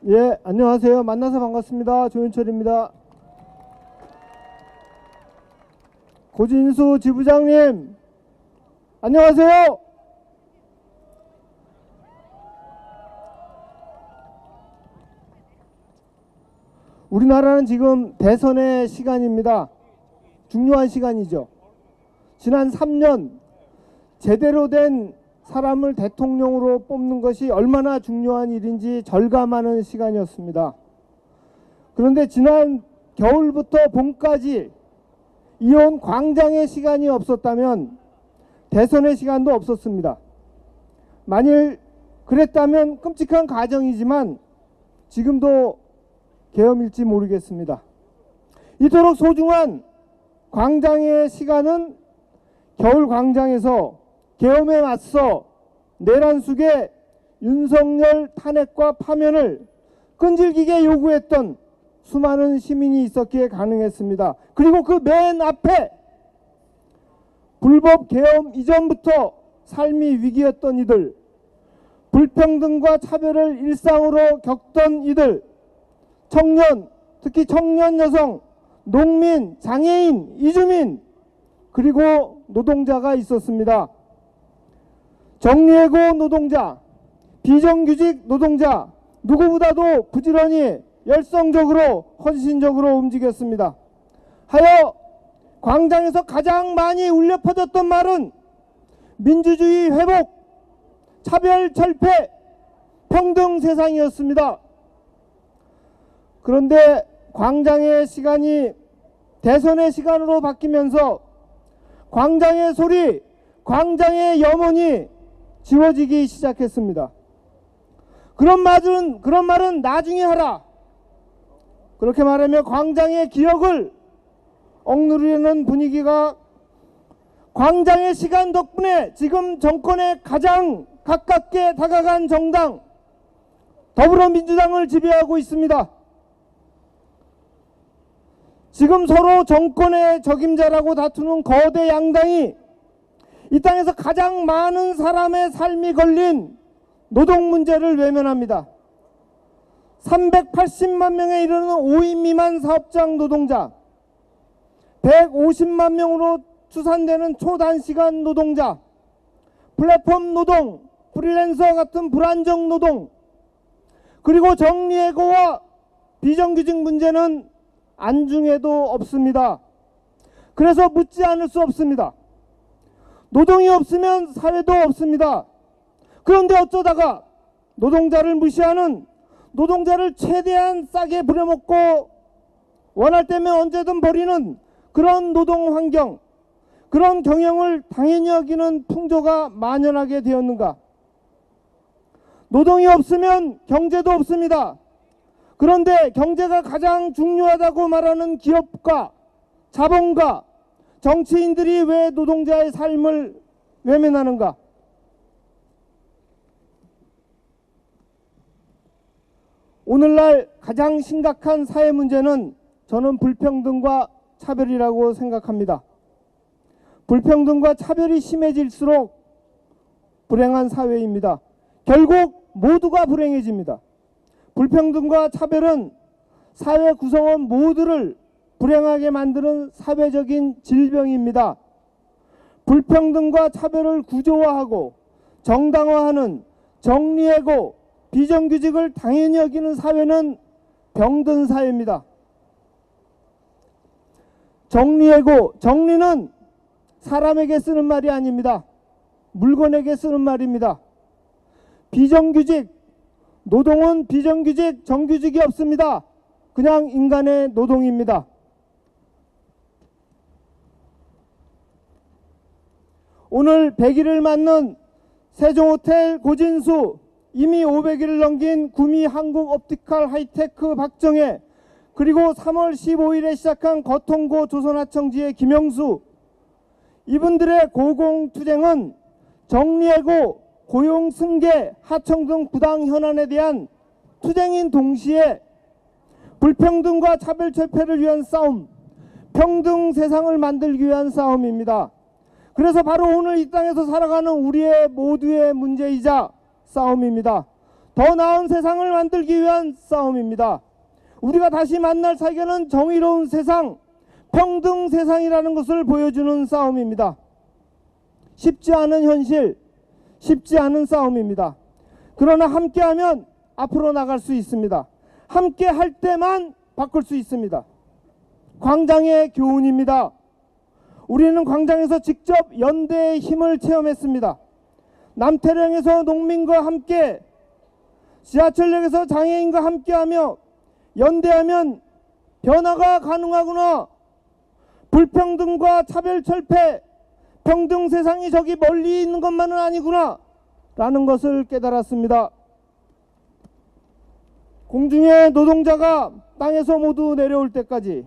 [SPEAKER 4] 예, 안녕하세요. 만나서 반갑습니다. 조현철입니다. 고진수 지부장님, 안녕하세요. 우리나라는 지금 대선의 시간입니다. 중요한 시간이죠. 지난 3년 제대로 된 사람을 대통령으로 뽑는 것이 얼마나 중요한 일인지 절감하는 시간이었습니다. 그런데 지난 겨울부터 봄까지 이어온 광장의 시간이 없었다면 대선의 시간도 없었습니다. 만일 그랬다면 끔찍한 가정이지만 지금도 계엄일지 모르겠습니다. 이토록 소중한 광장의 시간은 겨울 광장에서 계엄에 맞서 내란 속에 윤석열 탄핵과 파면을 끈질기게 요구했던 수많은 시민이 있었기에 가능했습니다. 그리고 그 맨 앞에 불법 계엄 이전부터 삶이 위기였던 이들, 불평등과 차별을 일상으로 겪던 이들, 청년, 특히 청년 여성, 농민, 장애인, 이주민, 그리고 노동자가 있었습니다. 정리해고 노동자, 비정규직 노동자, 누구보다도 부지런히 열성적으로 헌신적으로 움직였습니다. 하여 광장에서 가장 많이 울려 퍼졌던 말은 민주주의 회복, 차별 철폐, 평등 세상이었습니다. 그런데 광장의 시간이 대선의 시간으로 바뀌면서 광장의 소리, 광장의 염원이 지워지기 시작했습니다. 그런 말은 나중에 하라. 그렇게 말하며 광장의 기억을 억누르려는 분위기가 광장의 시간 덕분에 지금 정권에 가장 가깝게 다가간 정당 더불어민주당을 지배하고 있습니다. 지금 서로 정권의 적임자라고 다투는 거대 양당이 이 땅에서 가장 많은 사람의 삶이 걸린 노동 문제를 외면합니다.
[SPEAKER 2] 380만 명에 이르는 5인 미만 사업장 노동자, 150만 명으로 추산되는 초단시간 노동자, 플랫폼 노동, 프리랜서 같은 불안정 노동, 그리고 정리해고와 비정규직 문제는 안중에도 없습니다. 그래서 묻지 않을 수 없습니다. 노동이 없으면 사회도 없습니다. 그런데 어쩌다가 노동자를 무시하는, 노동자를 최대한 싸게 부려먹고 원할 때면 언제든 버리는 그런 노동 환경, 그런 경영을 당연히 여기는 풍조가 만연하게 되었는가? 노동이 없으면 경제도 없습니다. 그런데 경제가 가장 중요하다고 말하는 기업가, 자본가, 정치인들이 왜 노동자의 삶을 외면하는가? 오늘날 가장 심각한 사회 문제는 저는 불평등과 차별이라고 생각합니다. 불평등과 차별이 심해질수록 불행한 사회입니다. 결국 모두가 불행해집니다. 불평등과 차별은 사회 구성원 모두를 불행하게 만드는 사회적인 질병입니다. 불평등과 차별을 구조화하고 정당화하는, 정리하고 비정규직을 당연히 여기는 사회는 병든 사회입니다. 정리하고, 정리는 사람에게 쓰는 말이 아닙니다. 물건에게 쓰는 말입니다. 비정규직, 노동은 비정규직, 정규직이 없습니다. 그냥 인간의 노동입니다. 오늘 100일을 맞는 세종호텔 고진수, 이미 500일을 넘긴 구미 한국옵티컬 하이테크 박정혜, 그리고 3월 15일에 시작한 거통고 조선하청지의 김영수, 이분들의 고공투쟁은 정리해고, 고용 승계, 하청 등 부당 현안에 대한 투쟁인 동시에 불평등과 차별 철폐를 위한 싸움, 평등 세상을 만들기 위한 싸움입니다. 그래서 바로 오늘 이 땅에서 살아가는 우리의 모두의 문제이자 싸움입니다. 더 나은 세상을 만들기 위한 싸움입니다. 우리가 다시 만날 세계는 정의로운 세상, 평등 세상이라는 것을 보여주는 싸움입니다. 쉽지 않은 현실, 쉽지 않은 싸움입니다. 그러나 함께하면 앞으로 나갈 수 있습니다. 함께 할 때만 바꿀 수 있습니다. 광장의 교훈입니다. 우리는 광장에서 직접 연대의 힘을 체험했습니다. 남태령에서 농민과 함께, 지하철역에서 장애인과 함께하며 연대하면 변화가 가능하구나. 불평등과 차별 철폐, 평등 세상이 저기 멀리 있는 것만은 아니구나 라는 것을 깨달았습니다. 공중의 노동자가 땅에서 모두 내려올 때까지,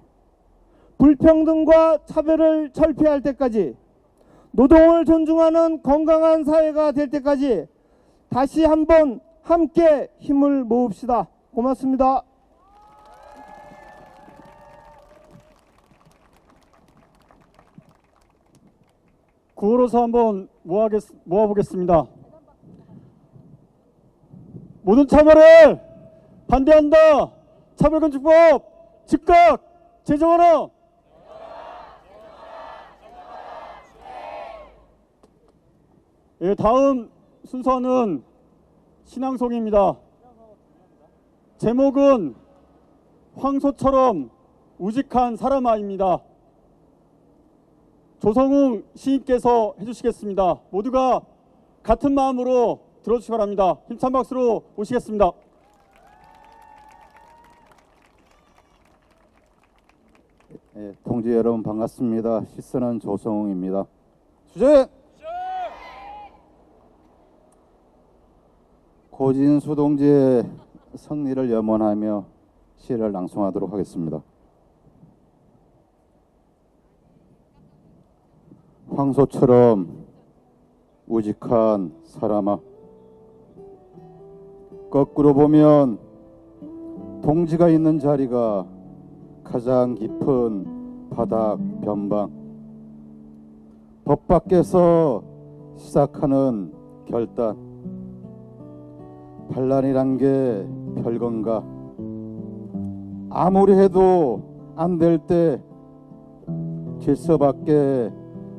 [SPEAKER 2] 불평등과 차별을 철폐할 때까지, 노동을 존중하는 건강한 사회가 될 때까지 다시 한번 함께 힘을 모읍시다. 고맙습니다.
[SPEAKER 1] 구호로서 한번 모아보겠습니다. 모든 차별을 반대한다. 차별금지법 즉각 제정하라. 예, 다음 순서는 신앙송입니다. 제목은 황소처럼 우직한 사람아입니다. 조성웅 시인께서 해주시겠습니다. 모두가 같은 마음으로 들어주시기 바랍니다. 힘찬 박수로 모시겠습니다.
[SPEAKER 12] 예, 동지 여러분 반갑습니다. 시쓰는 조성웅입니다.
[SPEAKER 2] 주제
[SPEAKER 12] 고진수 동지의 승리를 염원하며 시를 낭송하도록 하겠습니다. 황소처럼 우직한 사람아, 거꾸로 보면 동지가 있는 자리가 가장 깊은 바닥 변방, 법 밖에서 시작하는 결단, 반란이란 게 별건가, 아무리 해도 안 될 때 질서밖에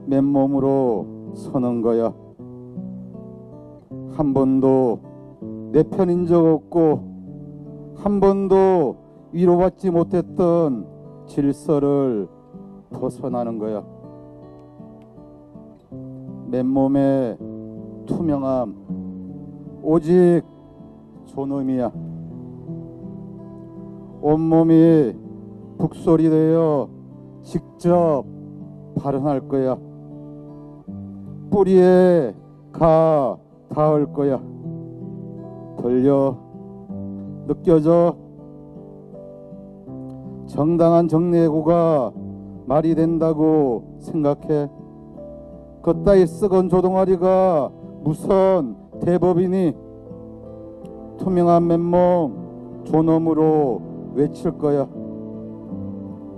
[SPEAKER 12] 맨몸으로 서는 거야. 한 번도 내 편인 적 없고 한 번도 위로받지 못했던 질서를 벗어나는 거야. 맨몸의 투명함, 오직 존엄이야. 온몸이 북소리 되어 직접 발언할 거야. 뿌리에 가 닿을 거야. 들려? 느껴져? 정당한 정례구가 말이 된다고 생각해? 그따위 썩은 조동아리가 무슨 대법이니? 투명한 맨몸 존엄으로 외칠 거야.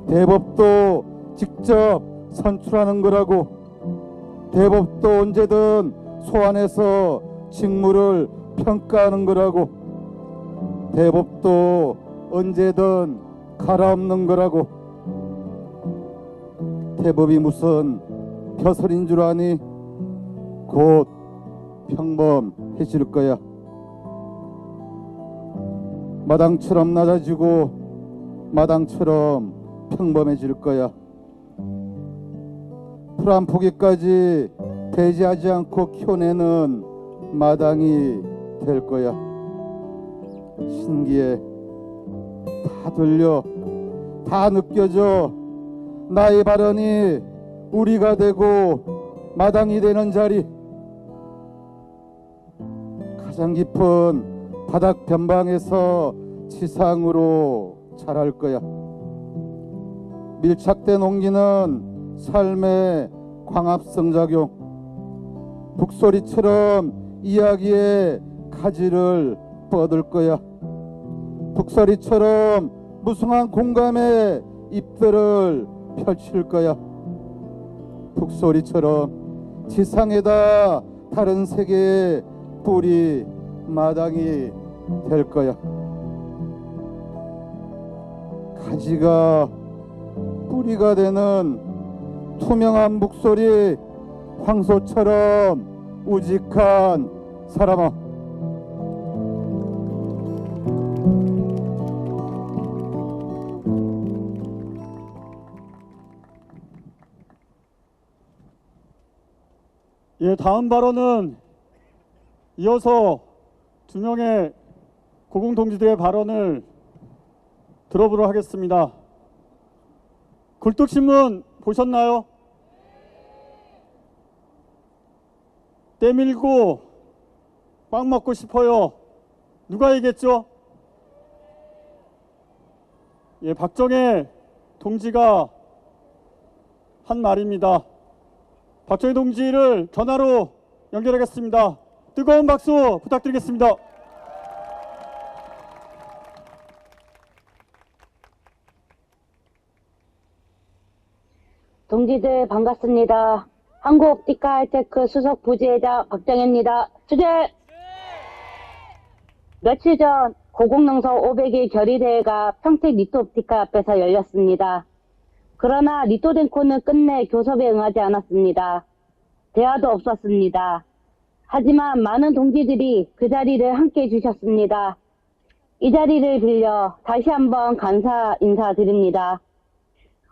[SPEAKER 12] 대법도 직접 선출하는 거라고. 대법도 언제든 소환해서 직무를 평가하는 거라고. 대법도 언제든 갈아엎는 거라고. 대법이 무슨 벼슬인 줄 아니? 곧 평범해질 거야. 마당처럼 낮아지고 마당처럼 평범해질 거야. 풀 한 포기까지 배제하지 않고 키워내는 마당이 될 거야. 신기해. 다 들려. 다 느껴져. 나의 발언이 우리가 되고 마당이 되는 자리. 가장 깊은 바닥 변방에서 지상으로 자랄 거야. 밀착된 온기는 삶의 광합성 작용. 북소리처럼 이야기의 가지를 뻗을 거야. 북소리처럼 무성한 공감의 잎들을 펼칠 거야. 북소리처럼 지상에다 다른 세계의 뿌리 마당이 될 거야. 가지가 뿌리가 되는 투명한 목소리, 황소처럼 우직한 사람아.
[SPEAKER 1] 예, 다음 발언은 이어서 두 명의 고공동지들의 발언을 들어보도록 하겠습니다. 굴뚝신문 보셨나요? 때밀고 빵 먹고 싶어요. 누가 얘기했죠? 예, 박정혜 동지가 한 말입니다. 박정희 동지를 전화로 연결하겠습니다. 뜨거운 박수 부탁드리겠습니다.
[SPEAKER 13] 동지들 반갑습니다. 한국옵티카 하이테크 수석 부지회장 박정혜입니다. 주제! 며칠 전 고공농성 500일 결의대회가 평택 리토옵티카 앞에서 열렸습니다. 그러나 리토덴코는 끝내 교섭에 응하지 않았습니다. 대화도 없었습니다. 하지만 많은 동지들이 그 자리를 함께해 주셨습니다. 이 자리를 빌려 다시 한번 감사 인사드립니다.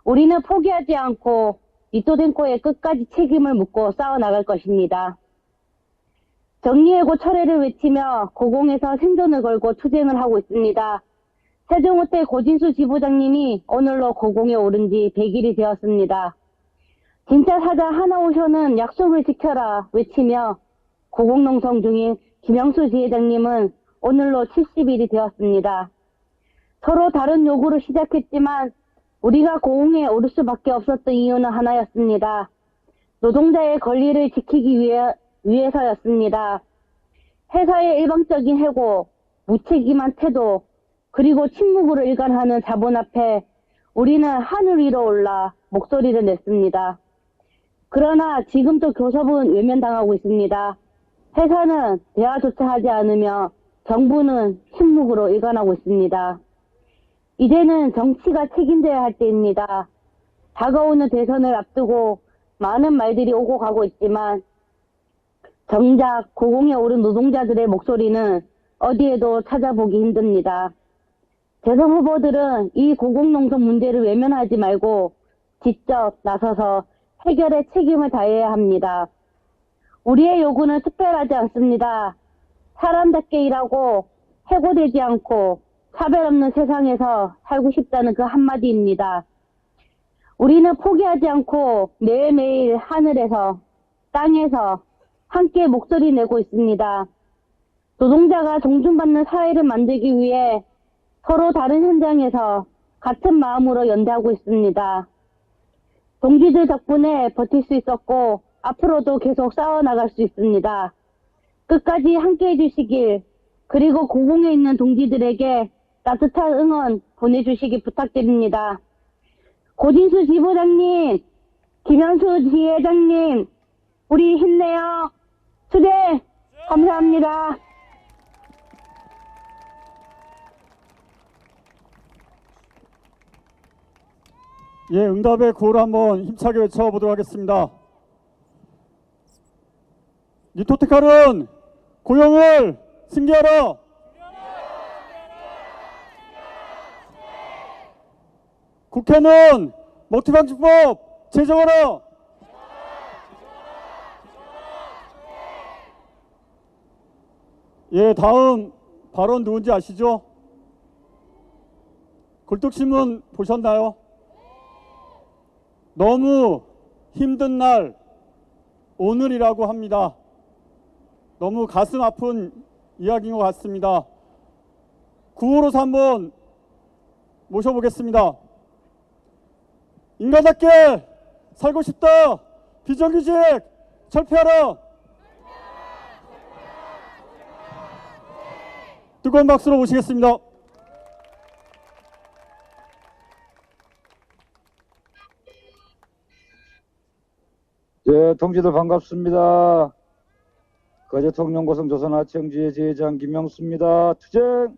[SPEAKER 13] 우리는 포기하지 않고 리토덴코에 끝까지 책임을 묻고 싸워나갈 것입니다. 정리해고 철회를 외치며 고공에서 생존을 걸고 투쟁을 하고 있습니다. 세종호텔 고진수 지부장님이 오늘로 고공에 오른 지 100일이 되었습니다. 진짜 사자 하나오션은 약속을 지켜라 외치며 고공농성 중인 김영수 지회장님은 오늘로 70일이 되었습니다. 서로 다른 요구로 시작했지만 우리가 고공에 오를 수밖에 없었던 이유는 하나였습니다. 노동자의 권리를 지키기 위해서였습니다. 회사의 일방적인 해고, 무책임한 태도, 그리고 침묵으로 일관하는 자본 앞에 우리는 하늘 위로 올라 목소리를 냈습니다. 그러나 지금도 교섭은 외면당하고 있습니다. 회사는 대화조차 하지 않으며 정부는 침묵으로 일관하고 있습니다. 이제는 정치가 책임져야 할 때입니다. 다가오는 대선을 앞두고 많은 말들이 오고 가고 있지만 정작 고공에 오른 노동자들의 목소리는 어디에도 찾아보기 힘듭니다. 대선 후보들은 이 고공농성 문제를 외면하지 말고 직접 나서서 해결에 책임을 다해야 합니다. 우리의 요구는 특별하지 않습니다. 사람답게 일하고 해고되지 않고 차별 없는 세상에서 살고 싶다는 그 한마디입니다. 우리는 포기하지 않고 매일매일 하늘에서 땅에서 함께 목소리 내고 있습니다. 노동자가 존중받는 사회를 만들기 위해 서로 다른 현장에서 같은 마음으로 연대하고 있습니다. 동지들 덕분에 버틸 수 있었고 앞으로도 계속 싸워나갈 수 있습니다. 끝까지 함께 해주시길, 그리고 고공에 있는 동지들에게 따뜻한 응원 보내주시기 부탁드립니다. 고진수 지부장님, 김현수 지회장님, 우리 힘내요. 수대 감사합니다.
[SPEAKER 1] 예, 응답의 구호를 한번 힘차게 외쳐보도록 하겠습니다. 리토테칼은 고용을 승계하라! 국회는 먹튀방지법 제정하라! 예, 다음 발언 누군지 아시죠? 골뚝신문 보셨나요? 너무 힘든 날 오늘이라고 합니다. 너무 가슴 아픈 이야기인 것 같습니다. 구호로서 한번 모셔보겠습니다. 인간답게 살고 싶다. 비정규직 철폐하라. 뜨거운 박수로 모시겠습니다.
[SPEAKER 14] 네, 동지들 반갑습니다. 거제통영 고성 조선하청지회 지회장 김명수입니다. 투쟁!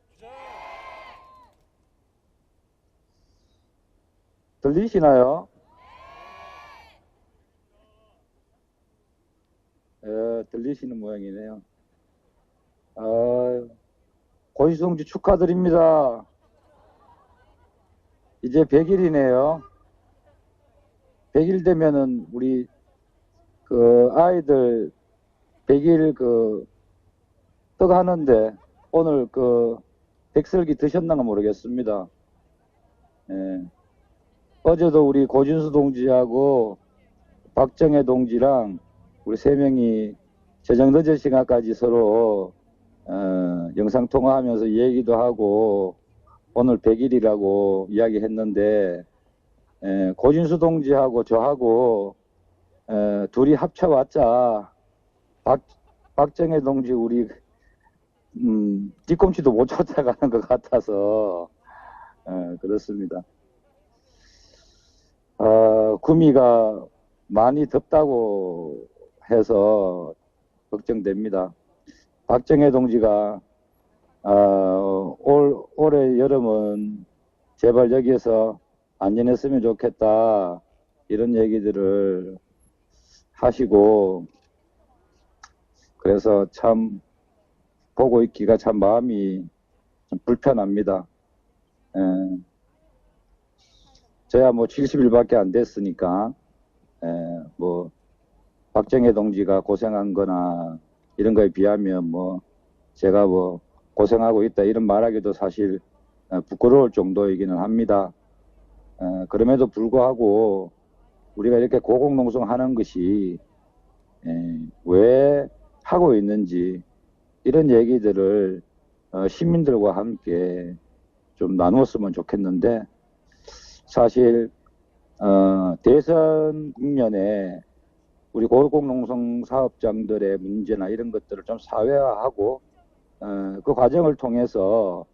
[SPEAKER 14] 들리시나요? 들리시는 모양이네요. 고시동지 축하드립니다. 이제 100일이네요. 100일 되면은 우리 아이들 100일 떡 하는데 오늘 백설기 드셨나가 모르겠습니다. 예. 어제도 우리 고진수 동지하고 박정혜 동지랑 우리 3명이 저녁 늦은 시간까지 서로 영상통화하면서 얘기도 하고 오늘 100일이라고 이야기했는데 고진수 동지하고 저하고 둘이 합쳐봤자 박정혜 동지 우리 뒤꿈치도 못 쫓아가는 것 같아서 그렇습니다. 구미가 많이 덥다고 해서 걱정됩니다. 박정혜 동지가 올해 여름은 제발 여기에서 안전했으면 좋겠다 이런 얘기들을 하시고 그래서 참 보고 있기가 참 마음이 좀 불편합니다. 저야 뭐 70일밖에 안 됐으니까 뭐 박정혜 동지가 고생한 거나 이런 거에 비하면 뭐 제가 뭐 고생하고 있다 이런 말하기도 사실 부끄러울 정도이기는 합니다. 그럼에도 불구하고 우리가 이렇게 고공농성하는 것이 왜 하고 있는지 이런 얘기들을 시민들과 함께 좀 나누었으면 좋겠는데 사실 대선 국면에 우리 고공농성 사업장들의 문제나 이런 것들을 좀 사회화하고 그 과정을 통해서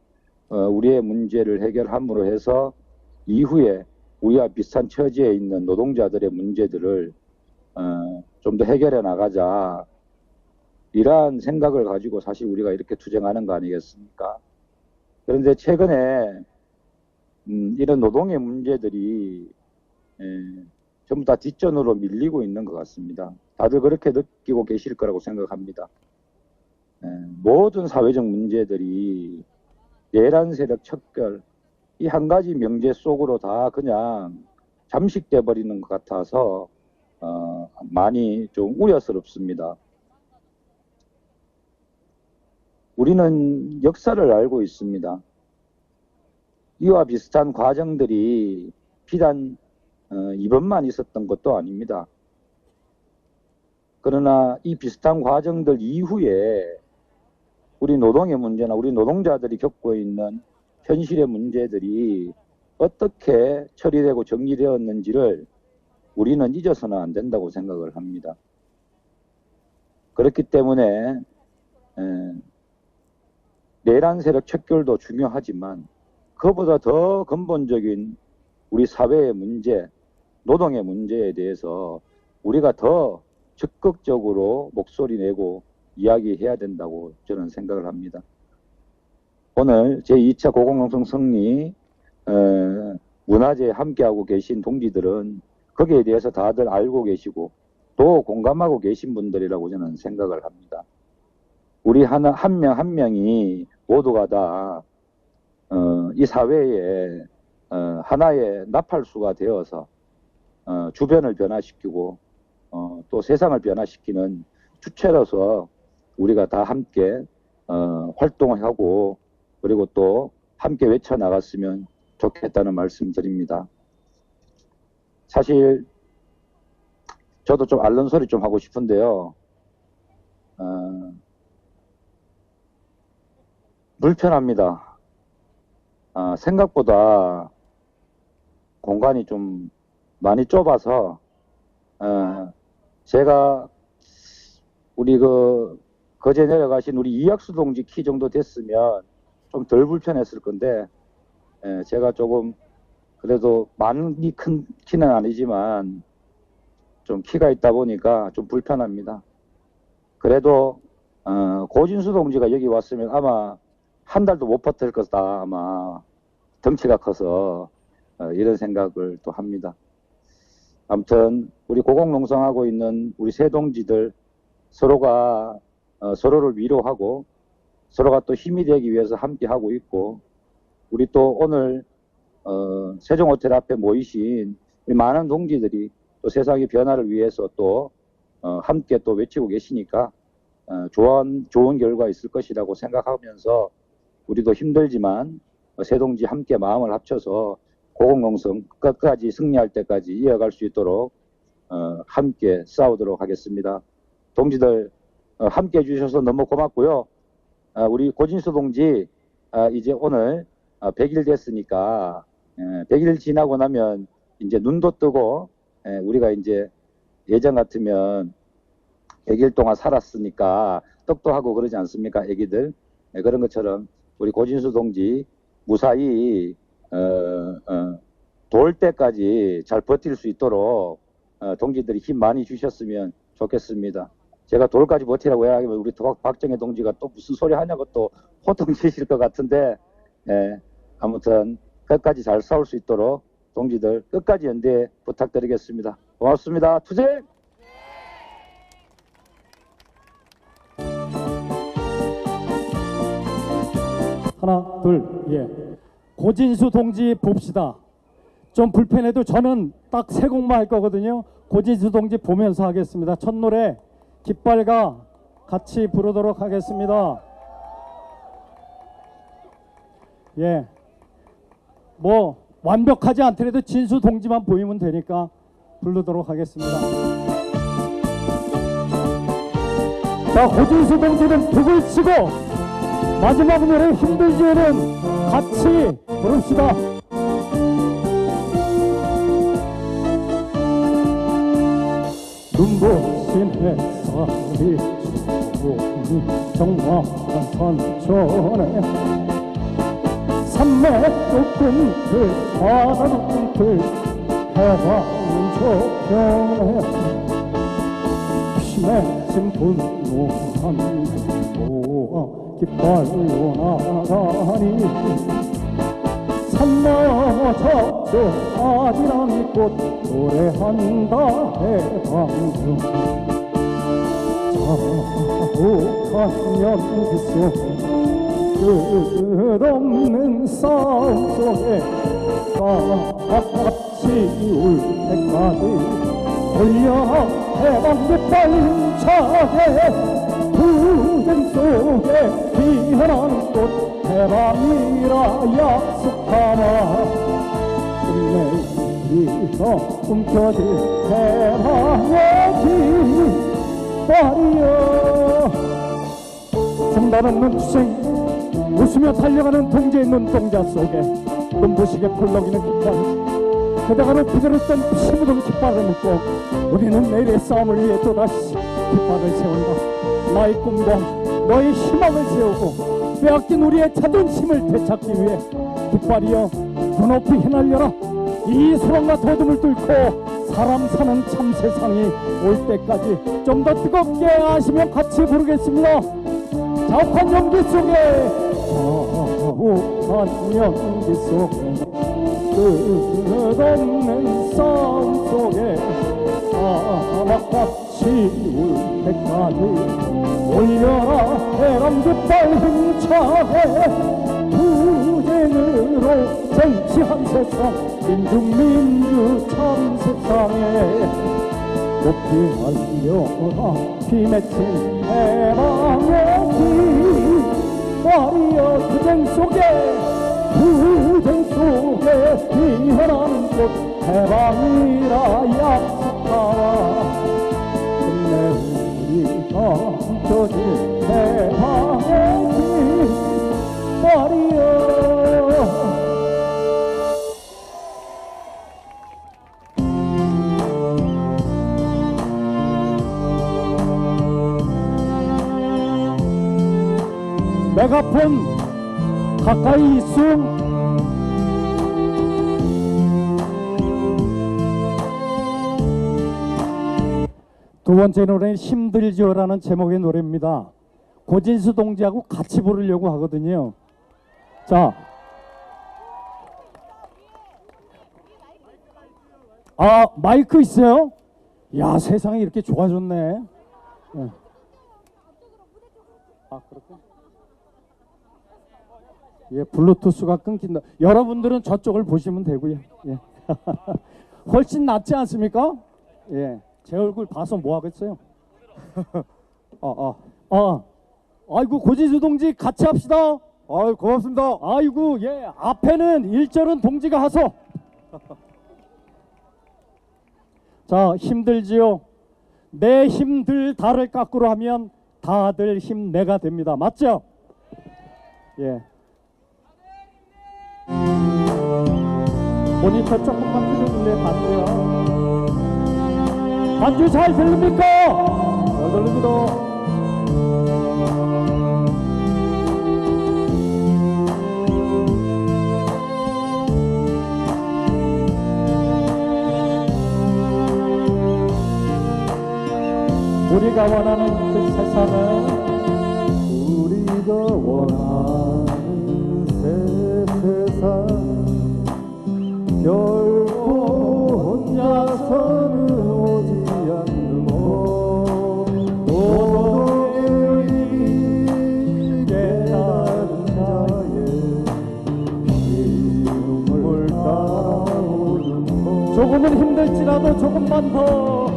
[SPEAKER 14] 우리의 문제를 해결함으로 해서 이후에 우리와 비슷한 처지에 있는 노동자들의 문제들을 좀 더 해결해 나가자 이러한 생각을 가지고 사실 우리가 이렇게 투쟁하는 거 아니겠습니까? 그런데 최근에 이런 노동의 문제들이 전부 다 뒷전으로 밀리고 있는 것 같습니다. 다들 그렇게 느끼고 계실 거라고 생각합니다. 모든 사회적 문제들이 내란 세력 척결, 이 한 가지 명제 속으로 다 그냥 잠식돼 버리는 것 같아서 많이 좀 우려스럽습니다. 우리는 역사를 알고 있습니다. 이와 비슷한 과정들이 비단 이번만 있었던 것도 아닙니다. 그러나 이 비슷한 과정들 이후에 우리 노동의 문제나 우리 노동자들이 겪고 있는 현실의 문제들이 어떻게 처리되고 정리되었는지를 우리는 잊어서는 안 된다고 생각을 합니다. 그렇기 때문에 내란 세력 척결도 중요하지만 그보다 더 근본적인 우리 사회의 문제, 노동의 문제에 대해서 우리가 더 적극적으로 목소리 내고 이야기해야 된다고 저는 생각을 합니다. 오늘 제2차 고공농성 승리 문화제에 함께하고 계신 동지들은 거기에 대해서 다들 알고 계시고 또 공감하고 계신 분들이라고 저는 생각을 합니다. 우리 한 명 한 명이 모두가 다 이 사회에 하나의 나팔수가 되어서 주변을 변화시키고 또 세상을 변화시키는 주체로서 우리가 다 함께 활동을 하고 그리고 또 함께 외쳐나갔으면 좋겠다는 말씀 드립니다. 사실 저도 좀 앓는 소리 좀 하고 싶은데요. 불편합니다. 생각보다 공간이 좀 많이 좁아서 제가 우리 거제 내려가신 우리 이학수 동지 키 정도 됐으면 좀 덜 불편했을 건데 제가 조금 그래도 많이 큰 키는 아니지만 좀 키가 있다 보니까 좀 불편합니다. 그래도 고진수 동지가 여기 왔으면 아마 한 달도 못 버틸 것이다. 아마 덩치가 커서 이런 생각을 또 합니다. 아무튼 우리 고공농성하고 있는 우리 새 동지들 서로가 서로를 위로하고 서로가 또 힘이 되기 위해서 함께 하고 있고 우리 또 오늘 세종호텔 앞에 모이신 우리 많은 동지들이 또 세상의 변화를 위해서 또 함께 또 외치고 계시니까 좋은 결과 있을 것이라고 생각하면서 우리도 힘들지만 새 동지 함께 마음을 합쳐서 고공농성 끝까지 승리할 때까지 이어갈 수 있도록 함께 싸우도록 하겠습니다. 동지들 함께 해주셔서 너무 고맙고요. 우리 고진수 동지 이제 오늘 100일 됐으니까 100일 지나고 나면 이제 눈도 뜨고 우리가 이제 예전 같으면 100일 동안 살았으니까 떡도 하고 그러지 않습니까? 애기들 그런 것처럼 우리 고진수 동지 무사히 돌 때까지 잘 버틸 수 있도록 동지들이 힘 많이 주셨으면 좋겠습니다. 제가 돌까지 버티라고 해야하면 우리 박정희 동지가 또 무슨 소리 하냐고 또 호통치실 것 같은데 아무튼 끝까지 잘 싸울 수 있도록 동지들 끝까지 연대 부탁드리겠습니다. 고맙습니다. 투쟁!
[SPEAKER 1] 하나, 둘, 예. 고진수 동지 봅시다. 좀 불편해도 저는 딱 세 곡만 할 거거든요. 고진수 동지 보면서 하겠습니다. 첫 노래 깃발과 같이 부르도록 하겠습니다. 예. 뭐 완벽하지 않더라도 진수 동지만 보이면 되니까 부르도록 하겠습니다. 자, 고진수 동지는 북을 치고 마지막 노래 힘들지는 같이 부릅시다. 눈부신 햇살이 주고 정막한 산천에 산맥 끝을 바다 끝을 해방은 저편에 피맺힌 분노한 모아 깃발로 나가니
[SPEAKER 4] 넘어졌죠 아지랑이 꽃 노래한다 해방중 자욱한 연기 속 끝없는 싸움 속에 같이 울 때까지 올려라 해방깃발 힘차게 투쟁 속에 피어나는 꽃 해방이라 약속하마 끝내기가 움켜질 해방의 깃발이여 중단 없는 투쟁 웃으며 달려가는 동지의 눈동자 속에 눈부시게 펄럭이는 깃발 그대가 그대로 뜬 피 묻은 깃발을 묶고 우리는 내일의 싸움을 위해 또다시 깃발을 세운다 나의 꿈과 너의 희망을 세우고 빼앗긴 우리의 자존심을 되찾기 위해 깃발이여 두 높이 휘날려라 이 소란과 더듬을 뚫고 사람 사는 참 세상이 올 때까지 좀 더 뜨겁게 하시며 같이 부르겠습니다. 자욱한 연기 속에 자욱한 연기 속에 끝없는 싸움 속에 사막같이 울 때까지 올려라 해방깃발 힘차게 투쟁으로 쟁취한 세상 민주 참 세상에 높이 날려라 피 맺힌 해방의 깃발이여 투쟁 속에 피어나는 꽃 해방이라 약속하라 끝내 우리가 훔쳐질 해방의 깃발이여 메가폰 가까이 있음 두 번째 노래는 힘들지요라는 제목의 노래입니다. 고진수 동지하고 같이 부르려고 하거든요. 자, 마이크 있어요? 야, 세상이 이렇게 좋아졌네. 네. 그렇군. 예, 블루투스가 끊긴다. 여러분들은 저쪽을 보시면 되고요. 예. 훨씬 낫지 않습니까? 예. 제 얼굴 봐서 뭐 하겠어요? 아이고 고진수 동지 같이 합시다. 아유 고맙습니다. 아이고 예 앞에는 1절은 동지가 하소. 자 힘들지요. 내 힘들 다를 깎으로 하면 다들 힘내가 됩니다. 맞죠? 예. 모니터 조금만 틀어줄래 반주야. 반주 잘 들립니까? 잘 들립니다. 우리가 원하는 그 세상은 우리가 원하는 세상 결코 혼자서는 오지 않는 도덕의 깨달은 자의 기쁨을 따라오는 조금은 힘들지라도 조금만 더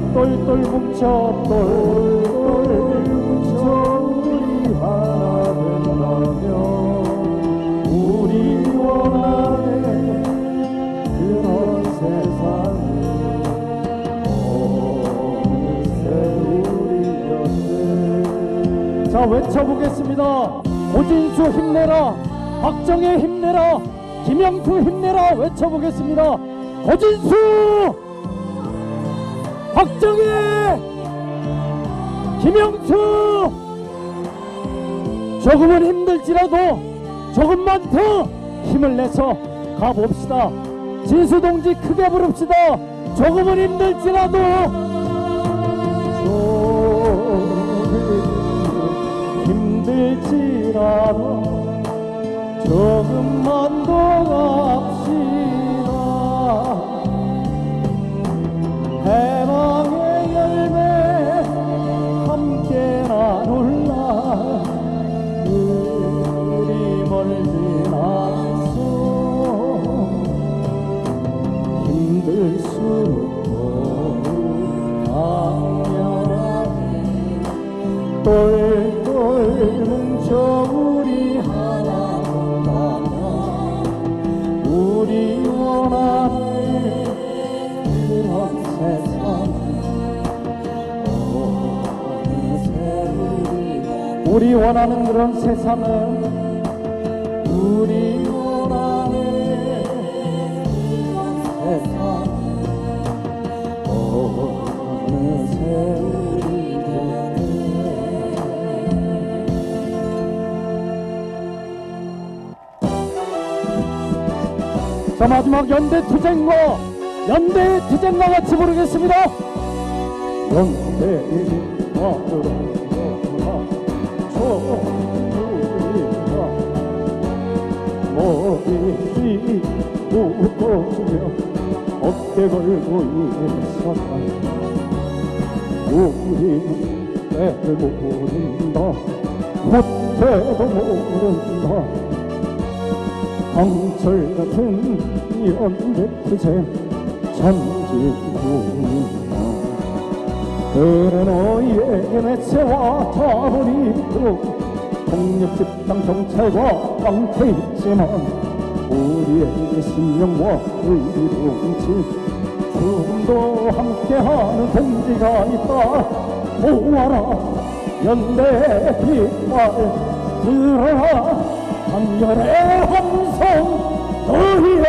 [SPEAKER 4] 똘똘 뭉쳐 우리 하나 된다면 우리 원하는 그런 세상을 어느새 우리 곁에 자 외쳐보겠습니다. 고진수 힘내라, 박정희 힘내라, 김영수 힘내라 외쳐보겠습니다. 고진수, 박정희, 김영수, 조금은 힘들지라도 조금만 더 힘을 내서 가봅시다. 진수 동지 크게 부릅시다. 조금은 힘들지라도 힘들지라도 조금만 더 갑시다. 해방의 열매 함께 나눌라. 그리 멀진 않소. 힘들수록 강렬하게 똘똘 뭉쳐 우리 하나 된다면 우리 원하는 그런 세상 우리 원하는 그런 세상은 우리 원하는 그런 세상 어느새 우리 곁에 자 마지막 연대투쟁과 같이 부르겠습니다. 연대투쟁 머리 묶어주며 어깨 걸고 일어서라. 우리는 때를 모른다. 후퇴도 모른다. 강철 같은 연대투쟁 전진군이다. 그래 너희에게 매체와 자본이 있도록 폭력 집단 경찰과 깡패 있지만 우리에게 신명과 의리동지 죽음도 함께하는 동지가 있다. 모아라 연대 깃발 들어라 강렬의 함성 너희의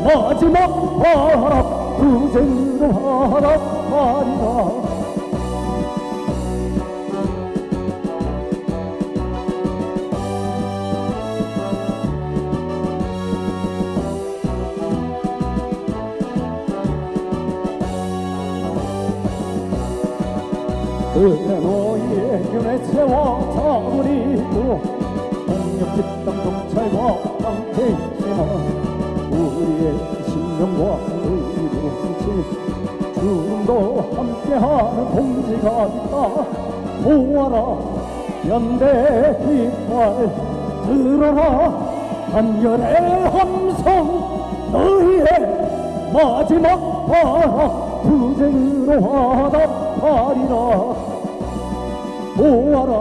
[SPEAKER 4] 마지막 발악 투쟁으로 하라 말이다. 그래 너희에게 매체와 자본이 있고 폭력 집단 경찰과 깡패 있지만 우리의 신명과 의리로 죽음도 함께하는 동지가 있다. 모아라 연대 깃발 들어라 한열의 함성 너희의 마지막 발악 투쟁으로 화답하리라. 모아라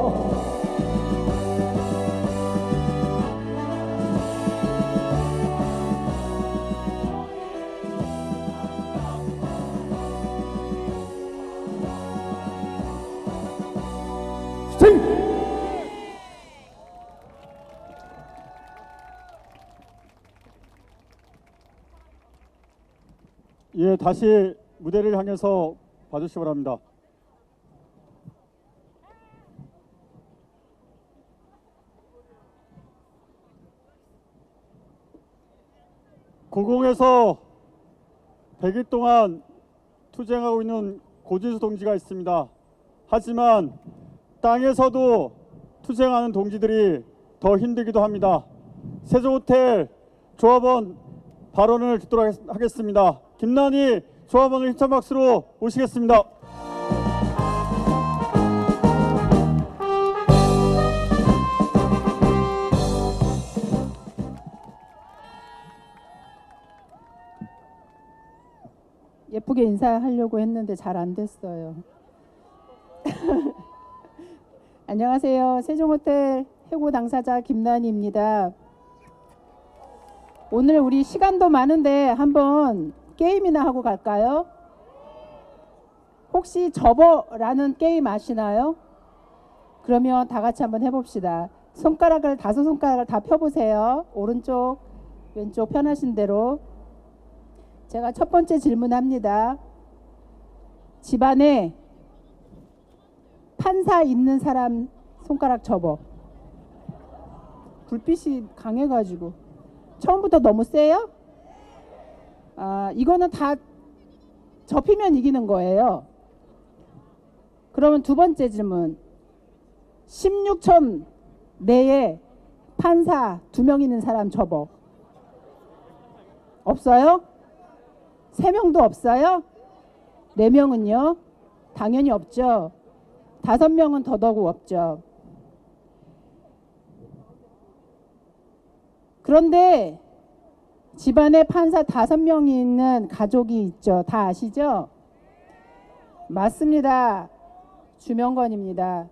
[SPEAKER 4] 스팅!
[SPEAKER 1] 예, 다시 무대를 향해서 봐주시기 바랍니다. 고공에서 100일 동안 투쟁하고 있는 고진수 동지가 있습니다. 하지만 땅에서도 투쟁하는 동지들이 더 힘들기도 합니다. 세종호텔 조합원 발언을 듣도록 하겠습니다. 김난희 조합원을 힘찬 박수로 모시겠습니다.
[SPEAKER 15] 예쁘게 인사하려고 했는데 잘 안 됐어요. 안녕하세요. 세종호텔 해고 당사자 김난희입니다. 오늘 우리 시간도 많은데 한번 게임이나 하고 갈까요? 혹시 접어라는 게임 아시나요? 그러면 다 같이 한번 해봅시다. 손가락을 5손가락을 다 펴보세요. 오른쪽, 왼쪽 편하신 대로. 제가 첫 번째 질문합니다. 집안에 판사 있는 사람 손가락 접어. 불빛이 강해가지고. 처음부터 너무 세요? 아, 이거는 다 접히면 이기는 거예요. 그러면 두 번째 질문. 16촌 내에 판사 2명 있는 사람 접어. 없어요? 3명도 없어요? 4명은요? 당연히 없죠. 5명은 더더욱 없죠. 그런데 집안에 판사 5명이 있는 가족이 있죠. 다 아시죠? 맞습니다. 주명건입니다.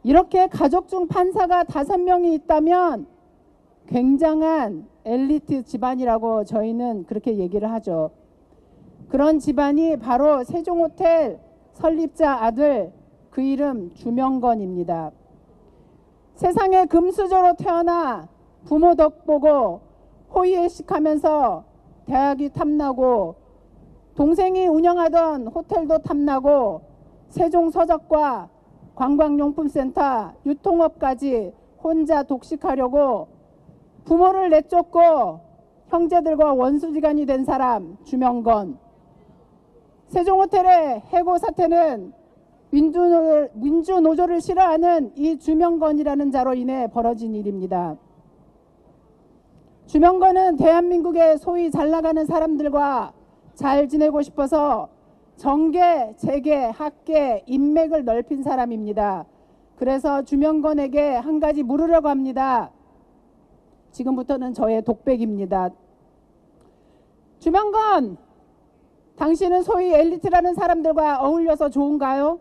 [SPEAKER 15] 이렇게 가족 중 판사가 5명이 있다면 굉장한 엘리트 집안이라고 저희는 그렇게 얘기를 하죠. 그런 집안이 바로 세종호텔 설립자 아들, 그 이름 주명건입니다. 세상에 금수저로 태어나 부모 덕 보고 호의애식하면서 대학이 탐나고 동생이 운영하던 호텔도 탐나고 세종서적과 관광용품센터, 유통업까지 혼자 독식하려고 부모를 내쫓고 형제들과 원수지간이 된 사람 주명건. 세종호텔의 해고 사태는 민주노조를 싫어하는 이 주명건이라는 자로 인해 벌어진 일입니다. 주명건은 대한민국의 소위 잘나가는 사람들과 잘 지내고 싶어서 정계, 재계, 학계, 인맥을 넓힌 사람입니다. 그래서 주명건에게 한 가지 물으려고 합니다. 지금부터는 저의 독백입니다. 주명건, 당신은 소위 엘리트라는 사람들과 어울려서 좋은가요?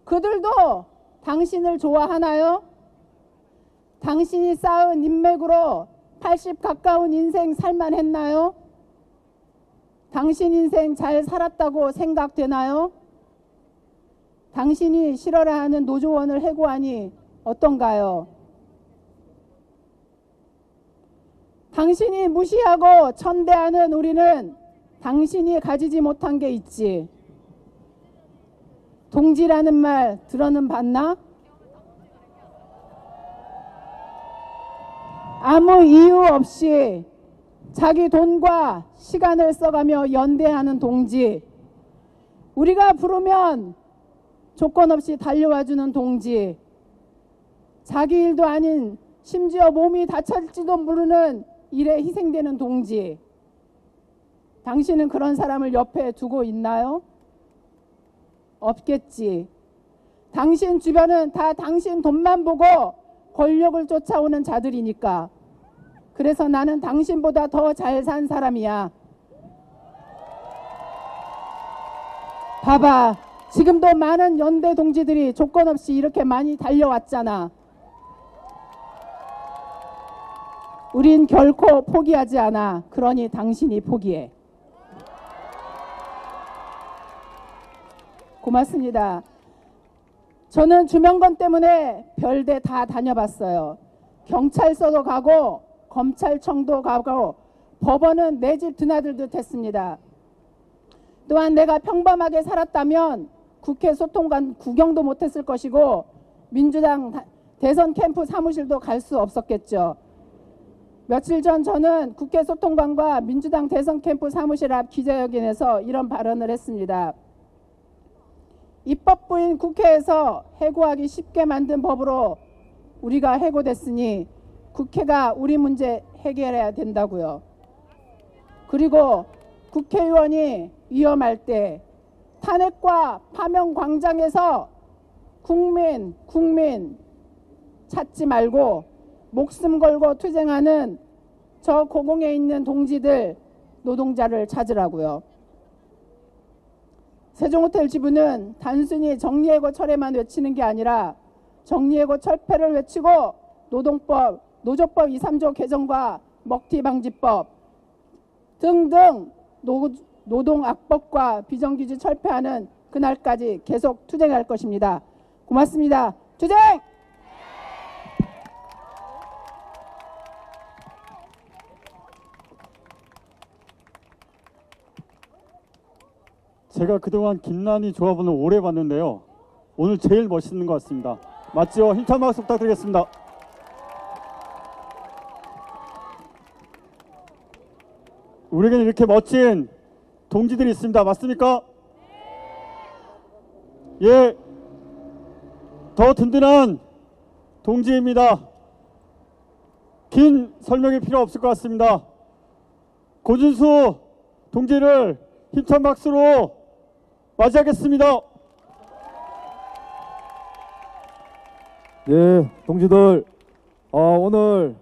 [SPEAKER 15] 그들도 당신을 좋아하나요? 당신이 쌓은 인맥으로 80 가까운 인생 살만했나요? 당신 인생 잘 살았다고 생각되나요? 당신이 싫어라 하는 노조원을 해고하니 어떤가요? 당신이 무시하고 천대하는 우리는 당신이 가지지 못한 게 있지. 동지라는 말 들어는 봤나? 아무 이유 없이 자기 돈과 시간을 써가며 연대하는 동지, 우리가 부르면 조건 없이 달려와주는 동지, 자기 일도 아닌 심지어 몸이 다칠지도 모르는 일에 희생되는 동지, 당신은 그런 사람을 옆에 두고 있나요? 없겠지. 당신 주변은 다 당신 돈만 보고 권력을 쫓아오는 자들이니까. 그래서 나는 당신보다 더 잘 산 사람이야. 봐봐. 지금도 많은 연대 동지들이 조건 없이 이렇게 많이 달려왔잖아. 우린 결코 포기하지 않아. 그러니 당신이 포기해. 고맙습니다. 저는 주명건 때문에 별대 다 다녀봤어요. 경찰서도 가고 검찰청도 가고 법원은 내 집 드나들듯 했습니다. 또한 내가 평범하게 살았다면 국회 소통관 구경도 못했을 것이고 민주당 대선 캠프 사무실도 갈 수 없었겠죠. 며칠 전 저는 국회 소통관과 민주당 대선 캠프 사무실 앞 기자회견에서 이런 발언을 했습니다. 입법부인 국회에서 해고하기 쉽게 만든 법으로 우리가 해고됐으니 국회가 우리 문제 해결해야 된다고요. 그리고 국회의원이 위험할 때 탄핵과 파면 광장에서 국민 찾지 말고 목숨 걸고 투쟁하는 저 고공에 있는 동지들, 노동자를 찾으라고요. 세종호텔 지부는 단순히 정리해고 철회만 외치는 게 아니라 정리해고 철폐를 외치고 노동법, 노조법 2, 3조 개정과 먹튀방지법 등등 노동악법과 비정규직 철폐하는 그날까지 계속 투쟁할 것입니다. 고맙습니다. 투쟁!
[SPEAKER 1] 제가 그동안 김난희 조합원을 오래 봤는데요. 오늘 제일 멋있는 것 같습니다. 맞죠? 힘찬 박수 부탁드리겠습니다. 우리에게는 이렇게 멋진 동지들이 있습니다. 맞습니까? 예, 더 든든한 동지입니다. 긴 설명이 필요 없을 것 같습니다. 고준수 동지를 힘찬 박수로 맞이하겠습니다.
[SPEAKER 4] 예, 동지들, 오늘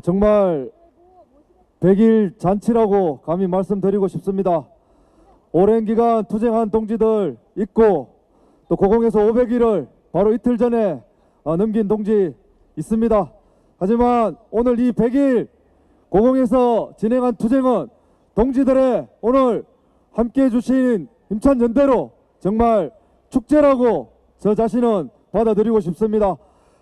[SPEAKER 4] 정말 100일 잔치라고 감히 말씀드리고 싶습니다. 오랜 기간 투쟁한 동지들 있고 또 고공에서 500일을 바로 이틀 전에 넘긴 동지 있습니다. 하지만 오늘 이 100일 고공에서 진행한 투쟁은 동지들의 오늘 함께해 주신 힘찬 연대로 정말 축제라고 저 자신은 받아들이고 싶습니다.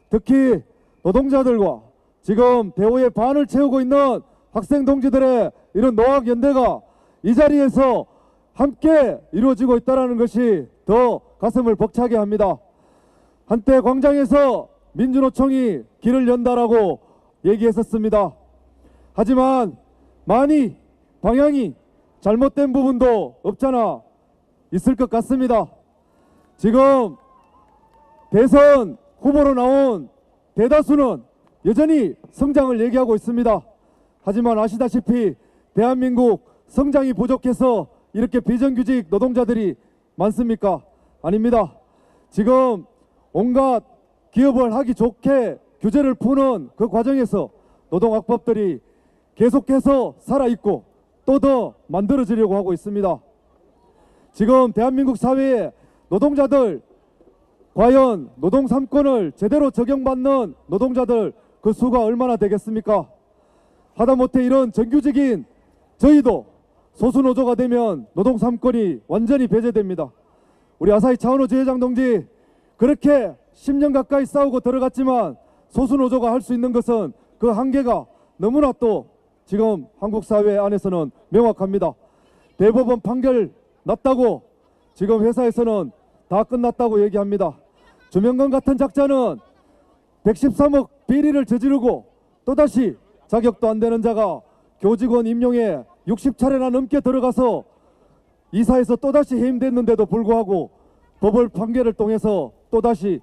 [SPEAKER 4] 특히 노동자들과 지금 대우의 반을 채우고 있는 학생 동지들의 이런 노학 연대가 이 자리에서 함께 이루어지고 있다는 것이 더 가슴을 벅차게 합니다. 한때 광장에서 민주노총이 길을 연다라고 얘기했었습니다. 하지만 많이 방향이 잘못된 부분도 없잖아 있을 것 같습니다. 지금 대선 후보로 나온 대다수는 여전히 성장을 얘기하고 있습니다. 하지만 아시다시피 대한민국 성장이 부족해서 이렇게 비정규직 노동자들이 많습니까? 아닙니다. 지금 온갖 기업을 하기 좋게 규제를 푸는 그 과정에서 노동악법들이 계속해서 살아있고 또 더 만들어지려고 하고 있습니다. 지금 대한민국 사회에 노동자들 과연 노동 3권을 제대로 적용받는 노동자들 그 수가 얼마나 되겠습니까? 하다못해 이런 정규직인 저희도 소수노조가 되면 노동 3권이 완전히 배제됩니다. 우리 아사히 차은호 지회장 동지 그렇게 10년 가까이 싸우고 들어갔지만 소수노조가 할 수 있는 것은 그 한계가 너무나 또 지금 한국 사회 안에서는 명확합니다. 대법원 판결 났다고 지금 회사에서는 다 끝났다고 얘기합니다. 조명건 같은 작자는 113억 비리를 저지르고 또다시 자격도 안 되는 자가 교직원 임용에 60차례나 넘게 들어가서 이사에서 또다시 해임됐는데도 불구하고 법원 판결을 통해서 또다시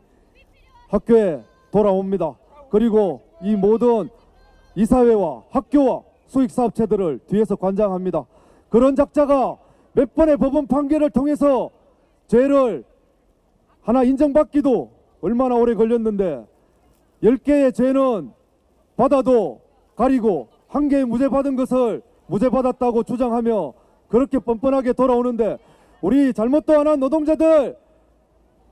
[SPEAKER 4] 학교에 돌아옵니다. 그리고 이 모든 이사회와 학교와 수익사업체들을 뒤에서 관장합니다. 그런 작자가 몇 번의 법원 판결을 통해서 죄를 하나 인정받기도 얼마나 오래 걸렸는데 10개의 죄는 받아도 가리고 한 개의 무죄 받은 것을 무죄 받았다고 주장하며 그렇게 뻔뻔하게 돌아오는데 우리 잘못도 안 한 노동자들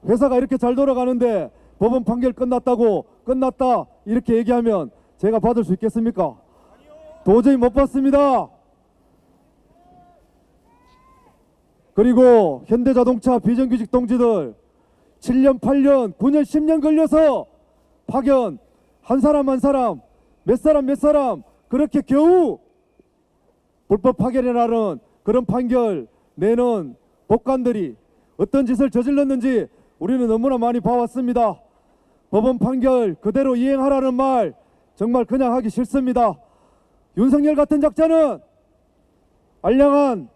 [SPEAKER 4] 회사가 이렇게 잘 돌아가는데 법원 판결 끝났다고 끝났다 이렇게 얘기하면 제가 받을 수 있겠습니까? 도저히 못 받습니다. 그리고 현대자동차 비정규직 동지들 7년, 8년, 9년, 10년 걸려서 파견 한 사람 한 사람 몇 사람 그렇게 겨우 불법 파견이라는 그런 판결 내는 법관들이 어떤 짓을 저질렀는지 우리는 너무나 많이 봐왔습니다. 법원 판결 그대로 이행하라는 말 정말 그냥 하기 싫습니다. 윤석열 같은 작자는 알량한